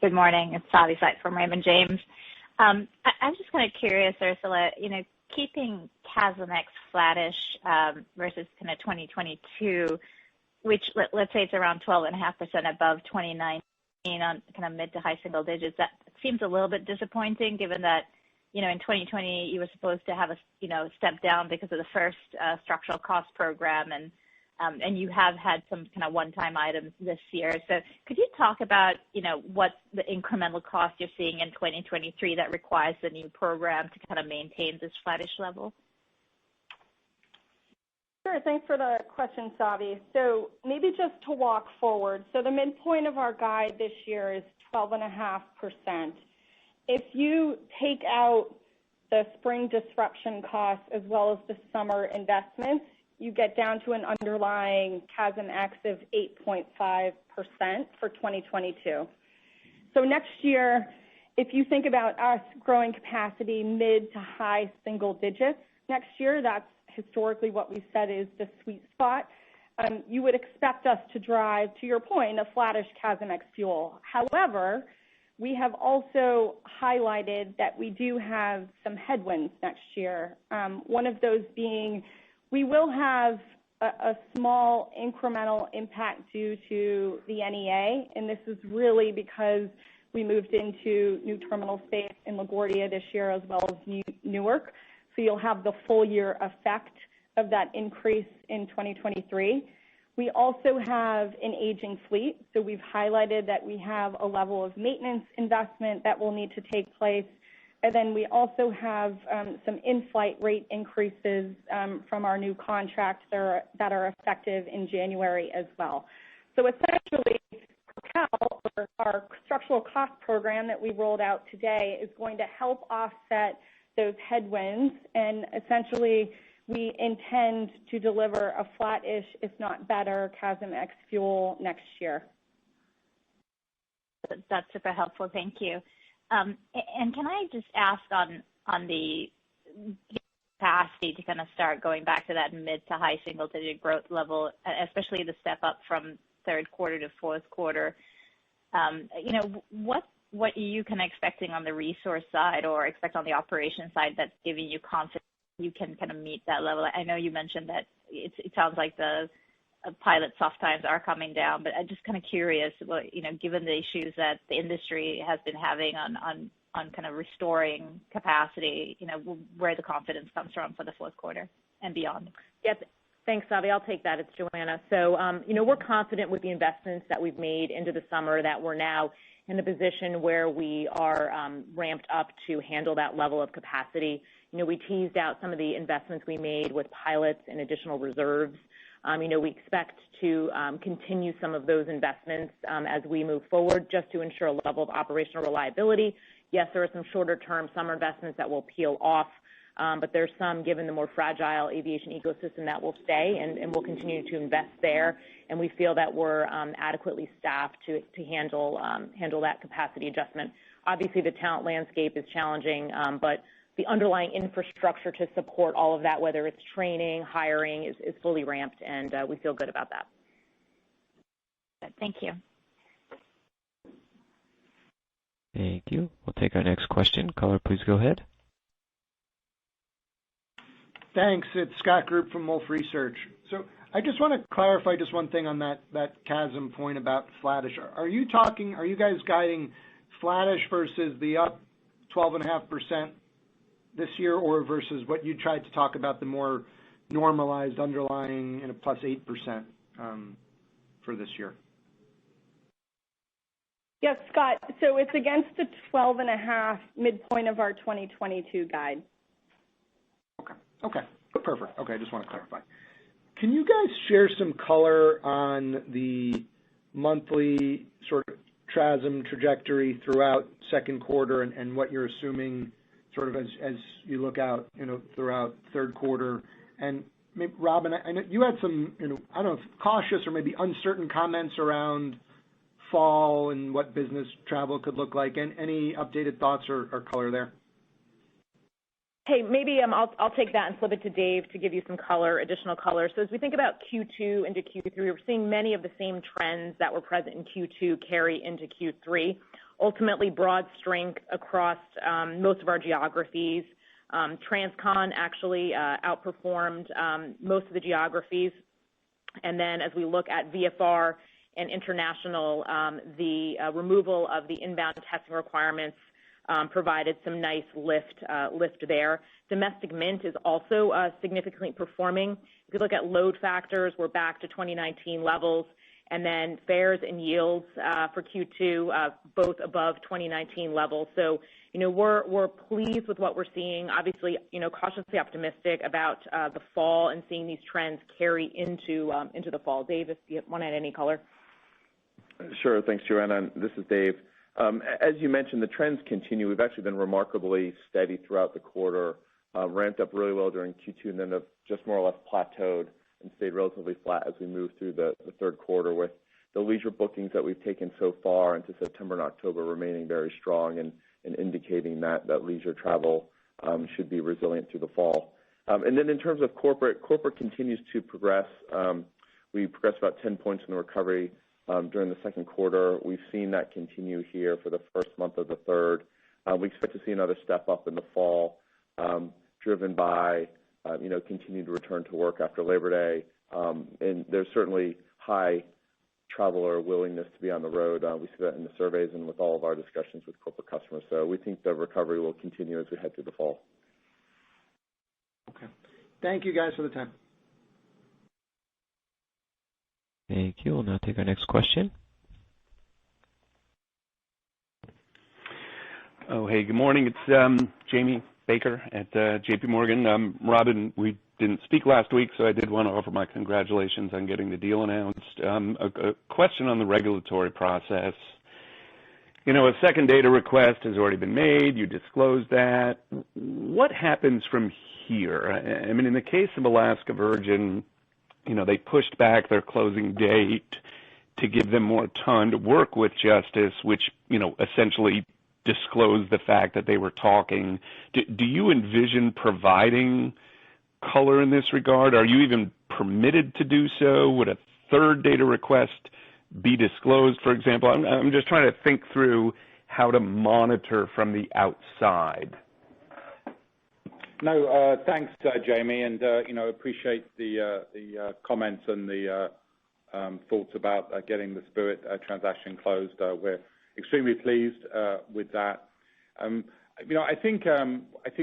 Speaker 8: Good morning. It's Savi Syth from Raymond James. I'm just kind of curious, Ursula, keeping CASM-ex flattish versus kind of 2022, which let's say it's around 12.5% above 2019 on kind of mid to high single digits. That seems a little bit disappointing given that, in 2020 you were supposed to have a, step down because of the first structural cost program, and you have had some kind of one-time items this year. So could you talk about, what the incremental cost you're seeing in 2023 that requires the new program to kind of maintain this flattish level?
Speaker 5: Sure. Thanks for the question, Savi. So maybe just to walk forward. So the midpoint of our guide this year is 12.5%. If you take out the spring disruption costs as well as the summer investments, you get down to an underlying CASM-ex of 8.5% for 2022. So next year, if you think about us growing capacity mid to high single digits next year, that's historically what we said is the sweet spot. You would expect us to drive, to your point, a flattish CASM-ex fuel. However, we have also highlighted that we do have some headwinds next year. One of those being we will have a small incremental impact due to the NEA, and this is really because we moved into new terminal space in LaGuardia this year as well as Newark. So you'll have the full year effect of that increase in 2023. We also have an aging fleet, so we've highlighted that we have a level of maintenance investment that will need to take place. And then we also have some in-flight rate increases from our new contracts that are effective in January as well. So essentially, Propel, or our structural cost program that we rolled out today, is going to help offset those headwinds, and essentially we intend to deliver a flat-ish, if not better, CASM ex fuel next year.
Speaker 8: That's super helpful. Thank you. And can I just ask on the capacity to kind of start going back to that mid to high single-digit growth level, especially the step up from third quarter to fourth quarter? What are you kind of expecting on the resource side or expect on the operation side that's giving you confidence you can kind of meet that level? I know you mentioned that it sounds like the pilot soft times are coming down, but I'm just kind of curious, given the issues that the industry has been having on kind of restoring capacity, where the confidence comes from for the fourth quarter and beyond.
Speaker 4: Yes. Thanks, Savi. I'll take that. It's Joanna. So, we're confident with the investments that we've made into the summer that we're now in a position where we are ramped up to handle that level of capacity. We teased out some of the investments we made with pilots and additional reserves. We expect to continue some of those investments as we move forward just to ensure a level of operational reliability. Yes, there are some shorter-term summer investments that will peel off, but there's some, given the more fragile aviation ecosystem, that will stay, and we'll continue to invest there. And we feel that we're adequately staffed to handle that capacity adjustment. Obviously, the talent landscape is challenging, but the underlying infrastructure to support all of that, whether it's training, hiring, is fully ramped, and we feel good about that.
Speaker 8: Thank you.
Speaker 1: Thank you. We'll take our next question. Caller, please go ahead.
Speaker 9: Thanks. It's Scott Group from Wolfe Research. So I just want to clarify just one thing on that CASM point about flattish. Are you guys guiding flattish versus the up 12.5% this year, or versus what you tried to talk about, the more normalized underlying in a plus 8% for this year?
Speaker 5: Yes, Scott. So it's against the 12.5 midpoint of our 2022 guide.
Speaker 9: Okay, perfect. Okay, I just want to clarify. Can you guys share some color on the monthly sort of TRASM trajectory throughout second quarter and what you're assuming sort of as you look out, throughout third quarter? And maybe, Robin, I know you had some, I don't know, cautious or maybe uncertain comments around fall and what business travel could look like. And any updated thoughts or color there?
Speaker 4: Hey, maybe I'll take that and flip it to Dave to give you some additional color. So as we think about Q2 into Q3, we're seeing many of the same trends that were present in Q2 carry into Q3. Ultimately, broad strength across most of our geographies. Transcon actually outperformed most of the geographies. And then as we look at VFR and international, the removal of the inbound testing requirements provided some nice lift there. Domestic Mint is also significantly performing. If you look at load factors, we're back to 2019 levels, and then fares and yields for Q2 both above 2019 levels. So, we're pleased with what we're seeing. Obviously, cautiously optimistic about the fall and seeing these trends carry into the fall. Dave, if you want to add any color.
Speaker 7: Sure. Thanks, Joanna. This is Dave. As you mentioned, the trends continue. We've actually been remarkably steady throughout the quarter, ramped up really well during Q2, and then have just more or less plateaued and stayed relatively flat as we move through the third quarter, with the leisure bookings that we've taken so far into September and October remaining very strong and indicating that leisure travel should be resilient through the fall. And then in terms of corporate continues to progress. We progressed about 10 points in the recovery during the second quarter. We've seen that continue here for the first month of the third. We expect to see another step up in the fall, driven by continued return to work after Labor Day. And there's certainly high traveler willingness to be on the road. We see that in the surveys and with all of our discussions with corporate customers. So we think the recovery will continue as we head through the fall.
Speaker 9: Okay. Thank you guys for the time.
Speaker 1: Thank you. We'll now take our next question.
Speaker 10: Oh, hey, good morning. It's Jamie Baker at JP Morgan. Robin, we didn't speak last week, so I did want to offer my congratulations on getting the deal announced. A question on the regulatory process. You know, a second data request has already been made. You disclosed that. What happens from here? I mean, in the case of Alaska Virgin, you know, they pushed back their closing date to give them more time to work with Justice, which, you know, essentially disclosed the fact that they were talking. Do you envision providing color in this regard? Are you even permitted to do so? Would a third data request be disclosed, for example? I'm just trying to think through how to monitor from the outside.
Speaker 3: No, thanks, Jamie, and appreciate the comments and the thoughts about getting the Spirit transaction closed. We're extremely pleased with that. I think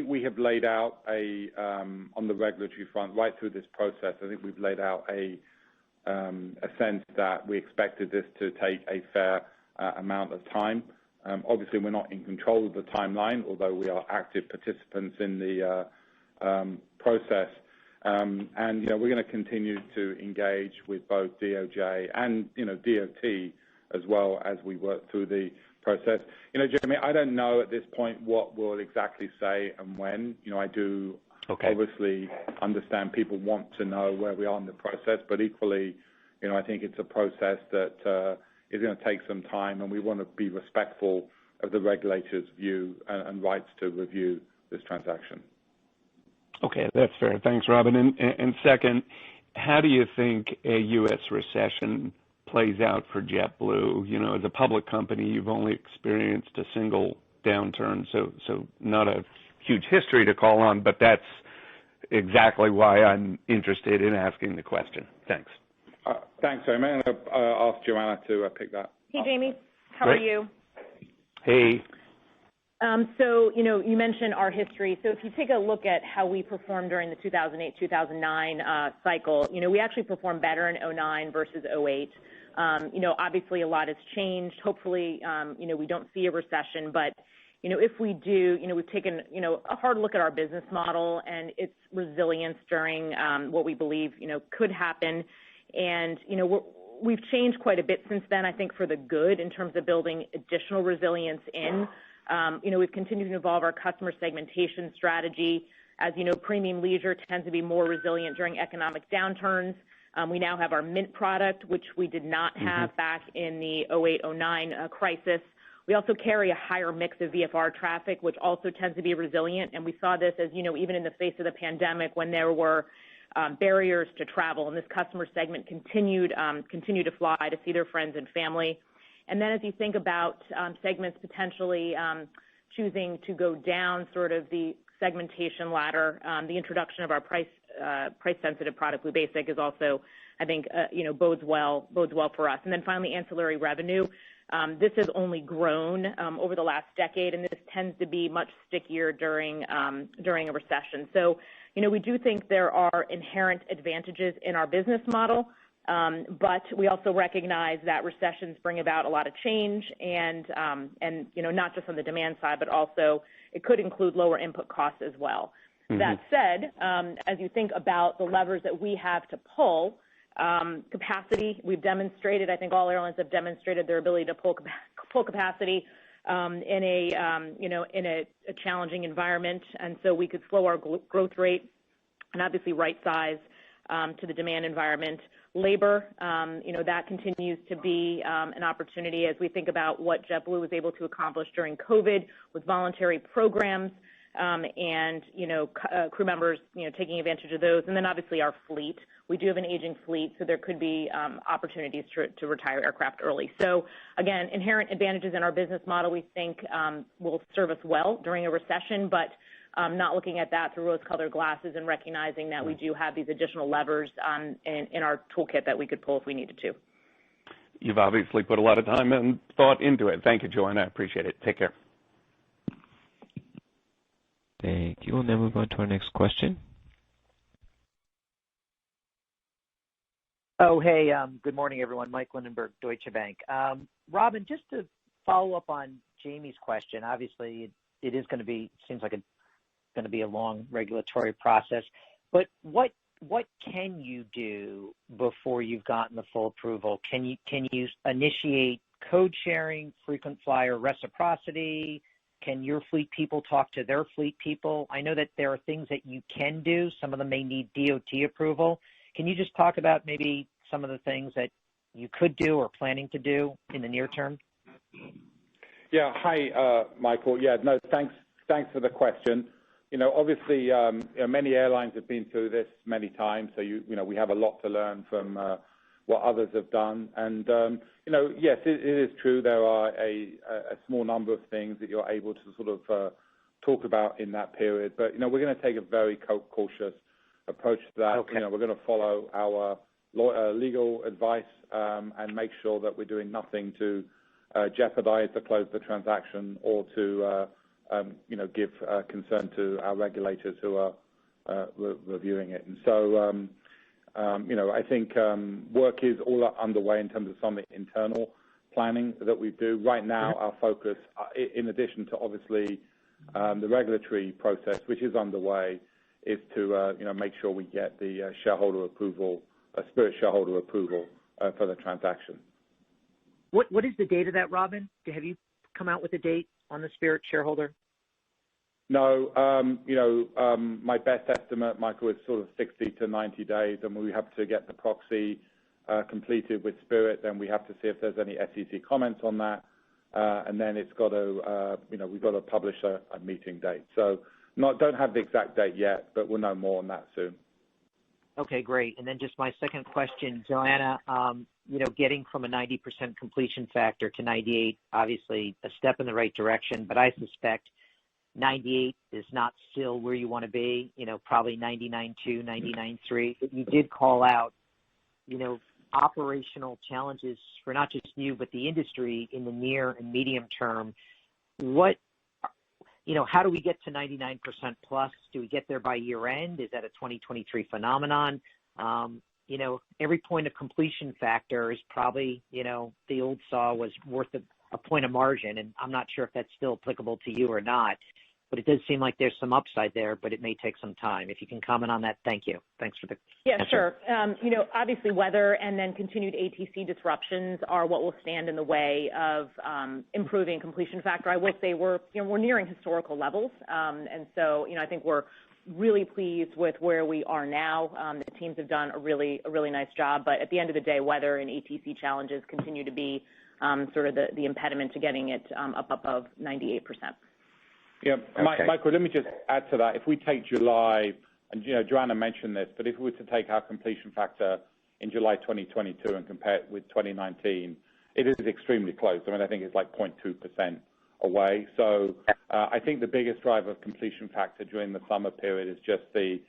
Speaker 3: we have laid out on the regulatory front right through this process. I think we've laid out a sense that we expected this to take a fair amount of time. Obviously, we're not in control of the timeline, although we are active participants in the process. And we're going to continue to engage with both DOJ and DOT as well as we work through the process. Jeremy, I don't know at this point what we'll exactly say and when. I do obviously understand people want to know where we are in the process, but equally, I think it's a process that is going to take some time, and we want to be respectful of the regulators' view and rights to review this transaction. Okay,
Speaker 10: that's fair. Thanks, Robin. And second, how do you think a U.S. recession plays out for JetBlue? As a public company, you've only experienced a single downturn, so not a huge history to call on, but that's exactly why I'm interested in asking the question. Thanks.
Speaker 3: Thanks, Jamie. I'm going to ask Joanna to pick that.
Speaker 4: Hey, Jamie. How are you?
Speaker 10: Hey.
Speaker 4: You mentioned our history. So if you take a look at how we performed during the 2008-2009 cycle, we actually performed better in 2009 versus 2008. Obviously a lot has changed. Hopefully, we don't see a recession, but if we do, we've taken, a hard look at our business model and its resilience during what we believe, could happen. And, we've changed quite a bit since then, I think, for the good in terms of building additional resilience in. We've continued to evolve our customer segmentation strategy. As you know, premium leisure tends to be more resilient during economic downturns. We now have our Mint product, which we did not have back in the 2008-2009 crisis. We also carry a higher mix of VFR traffic, which also tends to be resilient. And we saw this, as you know, even in the face of the pandemic when there were barriers to travel, and this customer segment continue to fly to see their friends and family. And then as you think about segments potentially choosing to go down sort of the segmentation ladder, the introduction of our price-sensitive product, Blue Basic, is also, I think, bodes well for us. And then finally, ancillary revenue. This has only grown over the last decade, and this tends to be much stickier during a recession. So, we do think there are inherent advantages in our business model, but we also recognize that recessions bring about a lot of change, and not just on the demand side, but also it could include lower input costs as well. That said, as you think about the levers that we have to pull, capacity, we've demonstrated, I think all airlines have demonstrated their ability to pull capacity in a challenging environment, and so we could slow our growth rate and obviously right size to the demand environment. Labor, that continues to be an opportunity as we think about what JetBlue was able to accomplish during COVID with voluntary programs and crew members taking advantage of those, and then obviously our fleet. We do have an aging fleet, so there could be opportunities to retire aircraft early. So again, inherent advantages in our business model we think will serve us well during a recession, but not looking at that through rose-colored glasses and recognizing that we do have these additional levers in our toolkit that we could pull if we needed to.
Speaker 10: You've obviously put a lot of time and thought into it. Thank you, Joanna. I appreciate it. Take care.
Speaker 1: Thank you. We'll now move on to our next question.
Speaker 11: Oh, hey, good morning, everyone. Mike Lindenberg, Deutsche Bank. Robin, just to follow up on Jamie's question, obviously it is going to be, seems like it's going to be a long regulatory process. But what can you do before you've gotten the full approval? Can you initiate code sharing, frequent flyer reciprocity? Can your fleet people talk to their fleet people? I know that there are things that you can do. Some of them may need DOT approval. Can you just talk about maybe some of the things that you could do or planning to do in the near term?
Speaker 3: Yeah. Hi, Michael. Yeah, no, thanks for the question. Obviously, many airlines have been through this many times, so we have a lot to learn from what others have done. And yes, it is true there are a small number of things that you're able to sort of talk about in that period, but we're going to take a very cautious approach to that.
Speaker 11: Okay.
Speaker 3: We're going to follow our legal advice and make sure that we're doing nothing to jeopardize the close of the transaction or to give concern to our regulators who are reviewing it. And so, I think work is all underway in terms of some of the internal planning that we do. Right now, our focus, in addition to obviously the regulatory process, which is underway, is to make sure we get the shareholder approval, Spirit shareholder approval for the transaction.
Speaker 11: What is the date of that, Robin? Have you come out with a date on the Spirit shareholder?
Speaker 3: No, my best estimate, Michael, is sort of 60 to 90 days, and we have to get the proxy completed with Spirit. Then we have to see if there's any SEC comments on that, and then it's got to, we've got to publish a meeting date. So, don't have the exact date yet, but we'll know more on that soon.
Speaker 11: Okay, great. And then just my second question, Joanna, getting from a 90% completion factor to 98, obviously a step in the right direction, but I suspect 98 is not still where you want to be, probably 99.2, 99.3. But you did call out, operational challenges for not just you, but the industry in the near and medium term. How do we get to 99% plus? Do we get there by year end? Is that a 2023 phenomenon? Every point of completion factor is probably, the old saw was worth a point of margin, and I'm not sure if that's still applicable to you or not, but it does seem like there's some upside there, but it may take some time. If you can comment on that, thank you. Thanks for the answer.
Speaker 4: Sure. Obviously weather and then continued ATC disruptions are what will stand in the way of improving completion factor. I will say we're nearing historical levels, and so I think we're really pleased with where we are now. The teams have done a really nice job, but at the end of the day, weather and ATC challenges continue to be sort of the impediment to getting it up above 98%.
Speaker 3: Yeah,
Speaker 11: okay.
Speaker 3: Michael, let me just add to that. If we take July, and Joanna mentioned this, but if we were to take our completion factor in July 2022 and compare it with 2019, it is extremely close. I think it's like 0.2% away. So I think the biggest driver of completion factor during the summer period is just the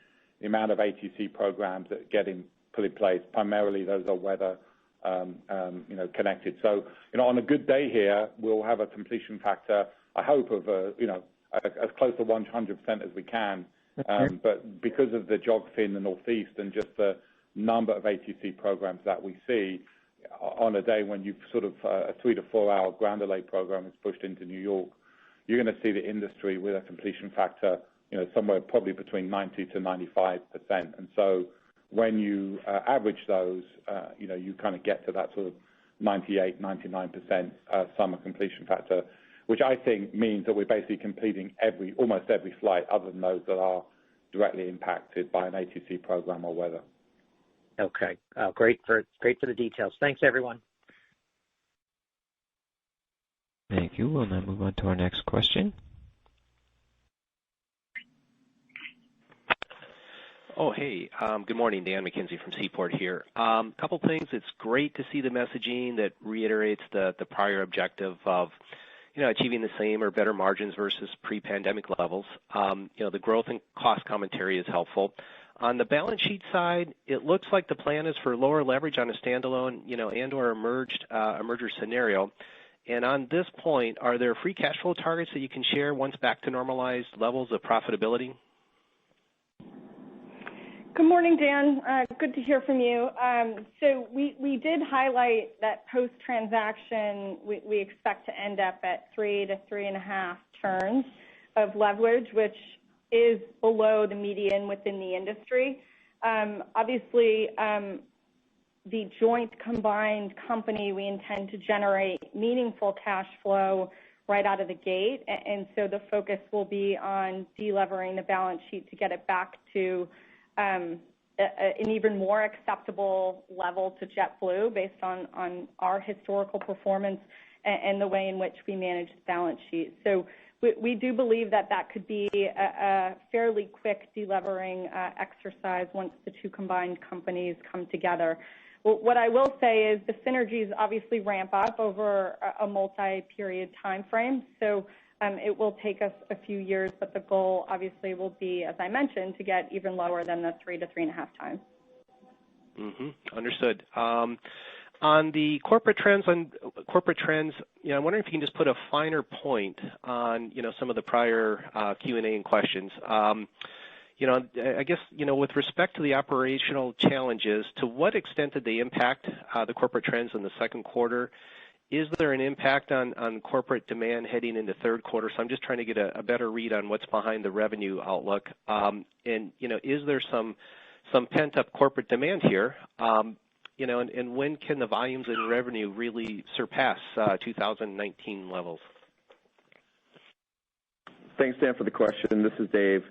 Speaker 3: amount of ATC programs that get put in place. Primarily, those are weather connected. So, on a good day here, we'll have a completion factor, I hope, of as close to 100% as we can. But because of the geography in the Northeast and just the number of ATC programs that we see on a day when you've sort of a 3 to 4 hour ground delay program is pushed into New York, you're going to see the industry with a completion factor, somewhere probably between 90 to 95%. And so when you average those, you kind of get to that sort of 98, 99% summer completion factor, which I think means that we're basically completing almost every flight other than those that are directly impacted by an ATC program or weather.
Speaker 11: Okay. Great for the details. Thanks, everyone.
Speaker 1: Thank you. We'll now move on to our next question.
Speaker 12: Oh, hey. Good morning, Dan McKenzie from Seaport here. Couple things. It's great to see the messaging that reiterates the prior objective of achieving the same or better margins versus pre-pandemic levels. The growth and cost commentary is helpful. On the balance sheet side, it looks like the plan is for lower leverage on a standalone, and/or a merger scenario. And on this point, are there free cash flow targets that you can share once back to normalized levels of profitability?
Speaker 5: Good morning, Dan. Good to hear from you. So we did highlight that post-transaction, we expect to end up at 3 to 3.5 turns of leverage, which is below the median within the industry. Obviously, the joint combined company, we intend to generate meaningful cash flow right out of the gate, and so the focus will be on delevering the balance sheet to get it back to an even more acceptable level to JetBlue based on our historical performance and the way in which we manage the balance sheet. So we do believe that could be a fairly quick delevering exercise once the two combined companies come together. Well, what I will say is the synergies obviously ramp up over a multi-period time frame, so it will take us a few years, but the goal obviously will be, as I mentioned, to get even lower than the 3 to 3.5 times.
Speaker 12: Understood. On the corporate trends, I'm wondering if you can just put a finer point on, some of the prior Q&A and questions. I guess, with respect to the operational challenges, to what extent did they impact the corporate trends in the second quarter? Is there an impact on corporate demand heading into third quarter? So I'm just trying to get a better read on what's behind the revenue outlook. And is there some pent-up corporate demand here? And when can the volumes and revenue really surpass 2019 levels?
Speaker 7: Thanks, Dan, for the question. This is Dave.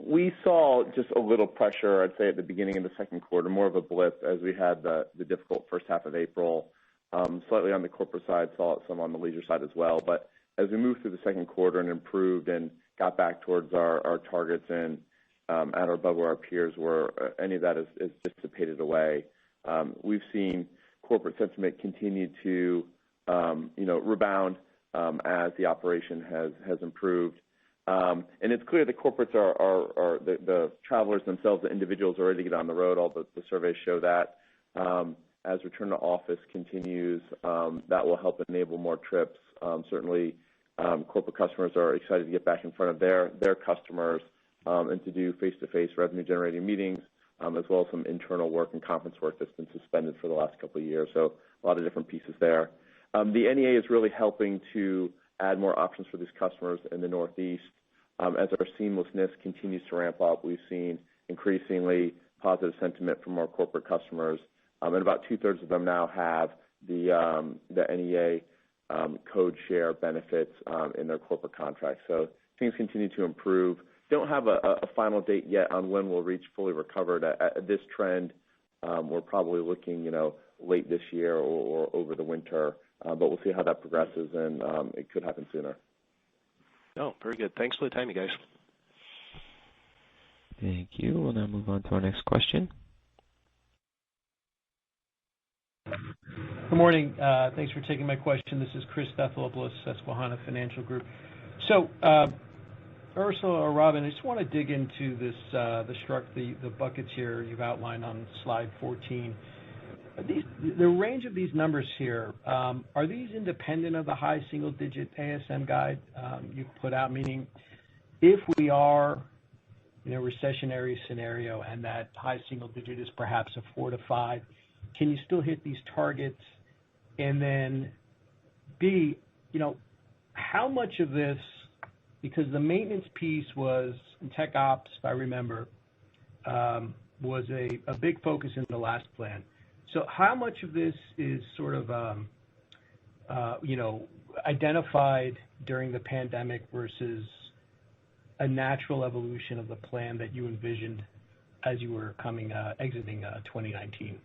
Speaker 7: We saw just a little pressure, I'd say, at the beginning of the second quarter, more of a blip as we had the difficult first half of April. Slightly on the corporate side, saw it some on the leisure side as well. But as we moved through the second quarter and improved and got back towards our targets and at or above where our peers were, any of that is dissipated away. We've seen corporate sentiment continue to rebound as the operation has improved. And it's clear the corporates are the travelers themselves, the individuals are ready to get on the road. All the surveys show that. As return to office continues, that will help enable more trips. Certainly, corporate customers are excited to get back in front of their customers and to do face-to-face revenue-generating meetings, as well as some internal work and conference work that's been suspended for the last couple of years. So a lot of different pieces there. The NEA is really helping to add more options for these customers in the Northeast. As our seamlessness continues to ramp up, we've seen increasingly positive sentiment from our corporate customers. And about 2/3 of them now have the NEA code share benefits in their corporate contracts. So things continue to improve. Don't have a final date yet on when we'll reach fully recovered. At this trend, we're probably looking, late this year or over the winter, but we'll see how that progresses, and it could happen sooner.
Speaker 12: Oh, very good. Thanks for the time, you guys.
Speaker 1: Thank you. We'll now move on to our next question.
Speaker 13: Good morning. Thanks for taking my question. This is Chris Stathoulopoulos, Susquehanna Financial Group. So, Ursula or Robin, I just want to dig into this, the buckets here you've outlined on slide 14. The range of these numbers here, are these independent of the high single-digit ASM guide you've put out? Meaning, if we are in a recessionary scenario and that high single-digit is perhaps a 4 to 5, can you still hit these targets? And then, B, how much of this, because the maintenance piece was in tech ops, if I remember, was a big focus in the last plan. So how much of this is sort of, identified during the pandemic versus a natural evolution of the plan that you envisioned as you were exiting 2019?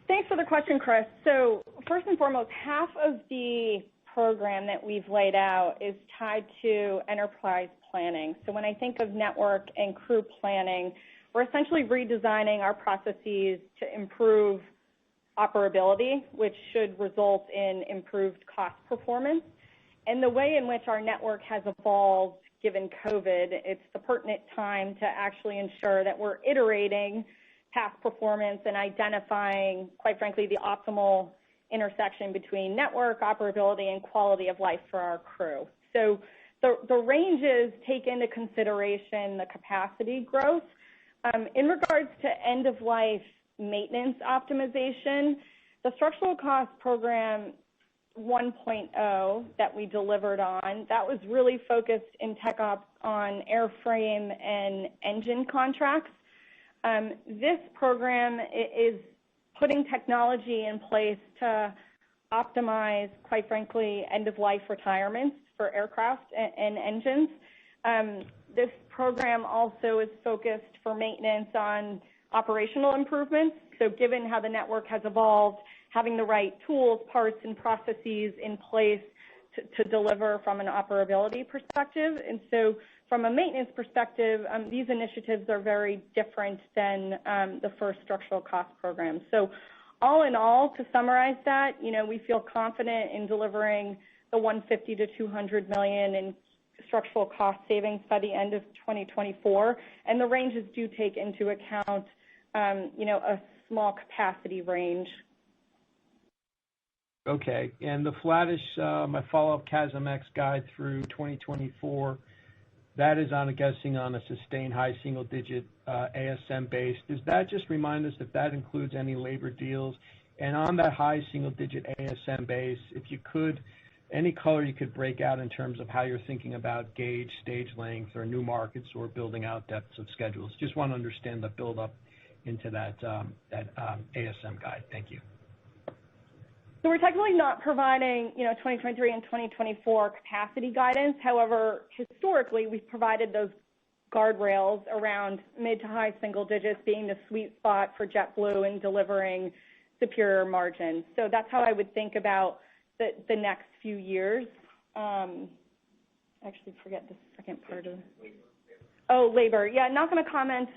Speaker 5: Thanks for the question, Chris. So first and foremost, half of the program that we've laid out is tied to enterprise planning. So when I think of network and crew planning, we're essentially redesigning our processes to improve operability, which should result in improved cost performance. And the way in which our network has evolved given COVID, it's the pertinent time to actually ensure that we're iterating past performance and identifying, quite frankly, the optimal intersection between network operability and quality of life for our crew. So the ranges take into consideration the capacity growth. In regards to end-of-life maintenance optimization, the structural cost program 1.0 that we delivered on, that was really focused in tech ops on airframe and engine contracts. This program is putting technology in place to optimize, quite frankly, end-of-life retirements for aircraft and engines. This program also is focused for maintenance on operational improvements. So given how the network has evolved, having the right tools, parts, and processes in place to deliver from an operability perspective. And so from a maintenance perspective, these initiatives are very different than the first structural cost program. So all in all, to summarize that, we feel confident in delivering the $150 to $200 million in structural cost savings by the end of 2024, and the ranges do take into account, a small capacity range.
Speaker 13: Okay, and the flattish, my follow-up CASM-ex guide through 2024, that is, I'm guessing, on a sustained high single-digit ASM base. Does that just remind us if that includes any labor deals? And on that high single-digit ASM base, if you could, any color you could break out in terms of how you're thinking about gauge, stage length, or new markets, or building out depths of schedules. Just want to understand the build-up into that ASM guide. Thank you.
Speaker 5: So we're technically not providing, 2023 and 2024 capacity guidance. However, historically, we've provided those guardrails around mid to high single digits being the sweet spot for JetBlue in delivering superior margins. So that's how I would think about the next few years. Actually, forget the second part of it. Oh, labor. Yeah, not going to comment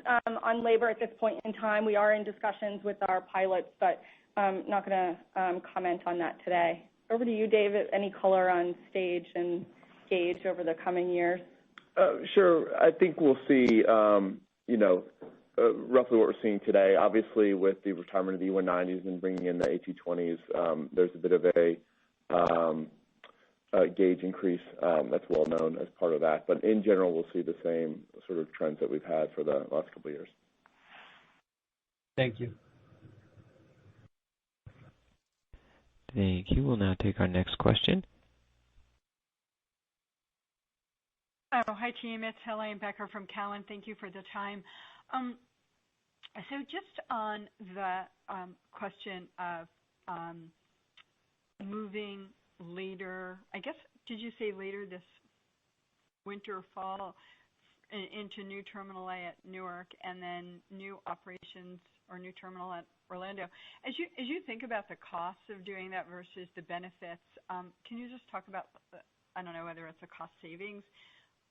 Speaker 5: on labor at this point in time. We are in discussions with our pilots, but not going to comment on that today. Over to you, Dave. Any color on stage and gauge over the coming years?
Speaker 7: Sure. I think we'll see, roughly what we're seeing today. Obviously, with the retirement of the E190s and bringing in the A220s, there's a bit of a gauge increase that's well known as part of that. But in general, we'll see the same sort of trends that we've had for the last couple of years.
Speaker 13: Thank you.
Speaker 1: Thank you. We'll now take our next question.
Speaker 14: Oh, hi, team. It's Helene Becker from Cowen. Thank you for the time. So just on the question of moving later, I guess, did you say later this winter, fall, into new Terminal A at Newark and then new operations or new terminal at Orlando? As you think about the costs of doing that versus the benefits, can you just talk about, I don't know whether it's a cost savings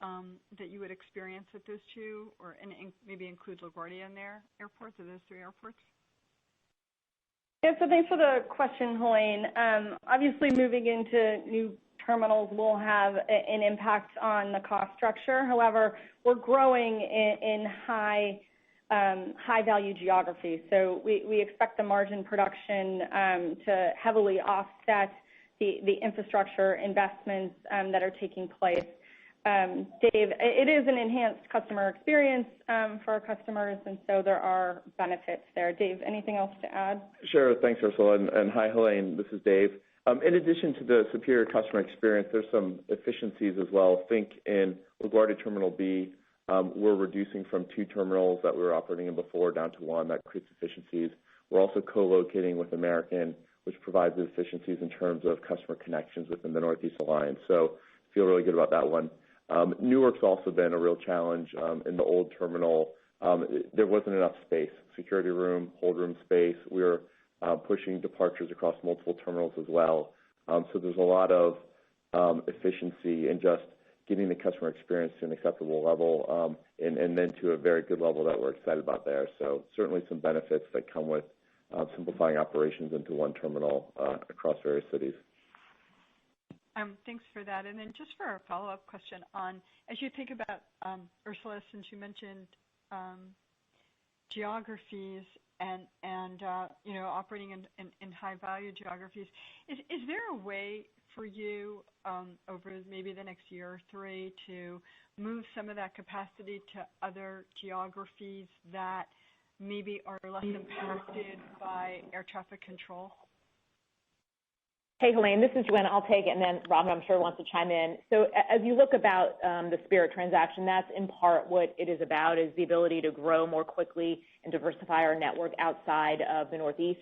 Speaker 14: that you would experience at those two, or and maybe include LaGuardia in their airports, or those three airports?
Speaker 5: Yeah, so thanks for the question, Helene. Obviously, moving into new terminals will have an impact on the cost structure. However, we're growing in high value geographies. So we expect the margin production to heavily offset the infrastructure investments that are taking place. Dave, it is an enhanced customer experience for our customers, and so there are benefits there. Dave, anything else to add?
Speaker 7: Sure. Thanks, Ursula. And hi, Helene. This is Dave. In addition to the superior customer experience, there's some efficiencies as well. Think in LaGuardia Terminal B, we're reducing from 2 terminals that we were operating in before down to 1. That creates efficiencies. We're also co-locating with American, which provides efficiencies in terms of customer connections within the Northeast Alliance. So feel really good about that one. Newark's also been a real challenge in the old terminal. There wasn't enough space, security room, hold room space. We were pushing departures across multiple terminals as well. So there's a lot of efficiency in just getting the customer experience to an acceptable level and then to a very good level that we're excited about there. So certainly some benefits that come with simplifying operations into 1 terminal across various cities.
Speaker 14: Thanks for that. And then just for a follow-up question on, as you think about, Ursula, since you mentioned geographies and operating in high-value geographies, is there a way for you over maybe the next year or 3 to move some of that capacity to other geographies that maybe are less impacted by air traffic control?
Speaker 4: Hey, Helane, this is Joanna. I'll take it, and then Robin, I'm sure, wants to chime in. So as you look about the Spirit transaction, that's in part what it is about, is the ability to grow more quickly and diversify our network outside of the Northeast.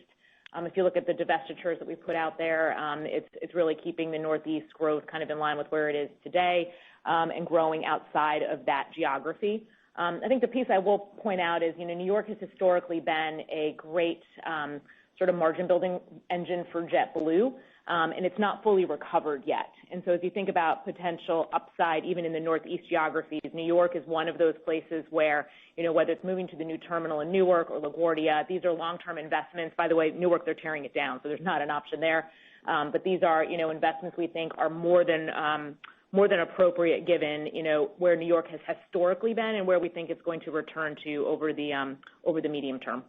Speaker 4: If you look at the divestitures that we put out there, it's really keeping the Northeast growth kind of in line with where it is today and growing outside of that geography. I think the piece I will point out is, New York has historically been a great sort of margin building engine for JetBlue. And it's not fully recovered yet. And so as you think about potential upside, even in the Northeast geographies, New York is one of those places where, whether it's moving to the new terminal in Newark or LaGuardia, these are long-term investments. By the way, Newark, they're tearing it down, so there's not an option there. But these are, investments we think are more than appropriate given, where New York has historically been and where we think it's going to return to over the medium term.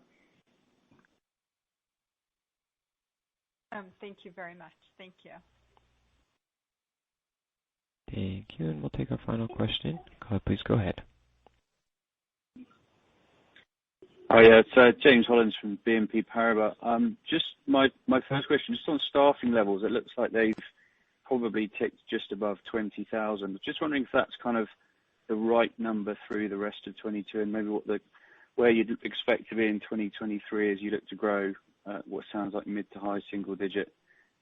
Speaker 14: Thank you very much. Thank you.
Speaker 1: Thank you, and we'll take our final question. Please go ahead.
Speaker 15: Oh, yeah, it's James Hollins from BNP Paribas. Just my first question, just on staffing levels, it looks like they've probably ticked just above 20,000. Just wondering if that's kind of the right number through the rest of 22, and maybe where you'd expect to be in 2023 as you look to grow what sounds like mid to high single digit.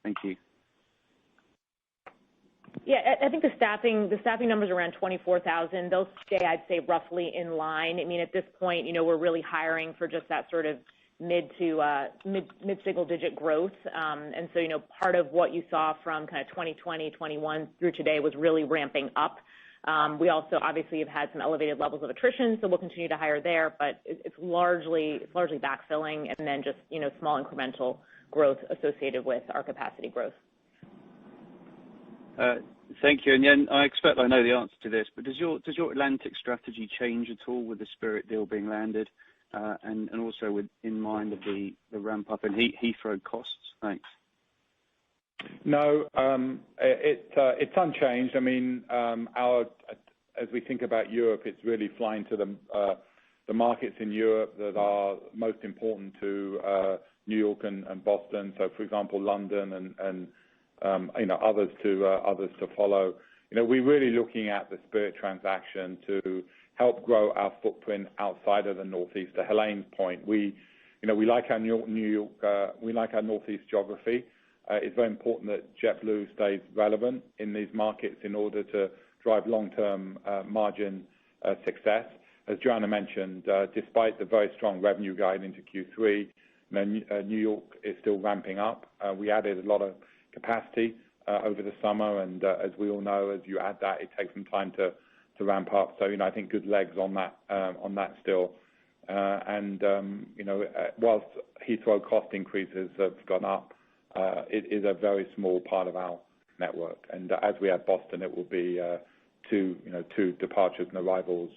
Speaker 15: Thank you.
Speaker 4: Yeah, I think the staffing numbers are around 24,000. They'll stay, I'd say, roughly in line. I mean, at this point, we're really hiring for just that sort of mid single digit growth. And so, part of what you saw from kind of 2020, 21 through today was really ramping up. We also obviously have had some elevated levels of attrition, so we'll continue to hire there, but it's largely backfilling and then just, small incremental growth associated with our capacity growth.
Speaker 15: Thank you. And then I expect I know the answer to this, but does your Atlantic strategy change at all with the Spirit deal being landed, and also with in mind of the ramp up in Heathrow costs? Thanks.
Speaker 3: No, it's unchanged. I mean, as we think about Europe, it's really flying to the markets in Europe that are most important to New York and Boston. So, for example, London and others to follow. We're really looking at the Spirit transaction to help grow our footprint outside of the Northeast. To Helane's point, we like our New York, we like our Northeast geography. It's very important that JetBlue stays relevant in these markets in order to drive long-term margin success. As Joanna mentioned, despite the very strong revenue guide into Q3, New York is still ramping up. We added a lot of capacity over the summer, and as we all know, as you add that, it takes some time to ramp up. So, I think good legs on that still. Whilst Heathrow cost increases have gone up, it is a very small part of our network. And as we add Boston, it will be two departures and arrivals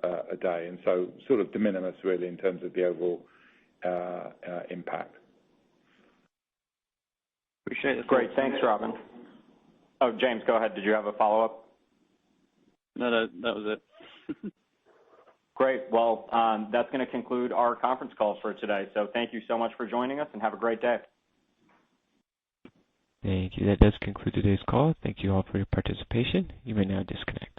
Speaker 3: a day. And so sort of de minimis really in terms of the overall impact.
Speaker 15: Appreciate it.
Speaker 2: Great. Thanks, Robin. Oh, James, go ahead. Did you have a follow-up?
Speaker 15: No, that was it.
Speaker 2: Great. Well, that's going to conclude our conference call for today. So thank you so much for joining us, and have a great day.
Speaker 1: Thank you. That does conclude today's call. Thank you all for your participation. You may now disconnect.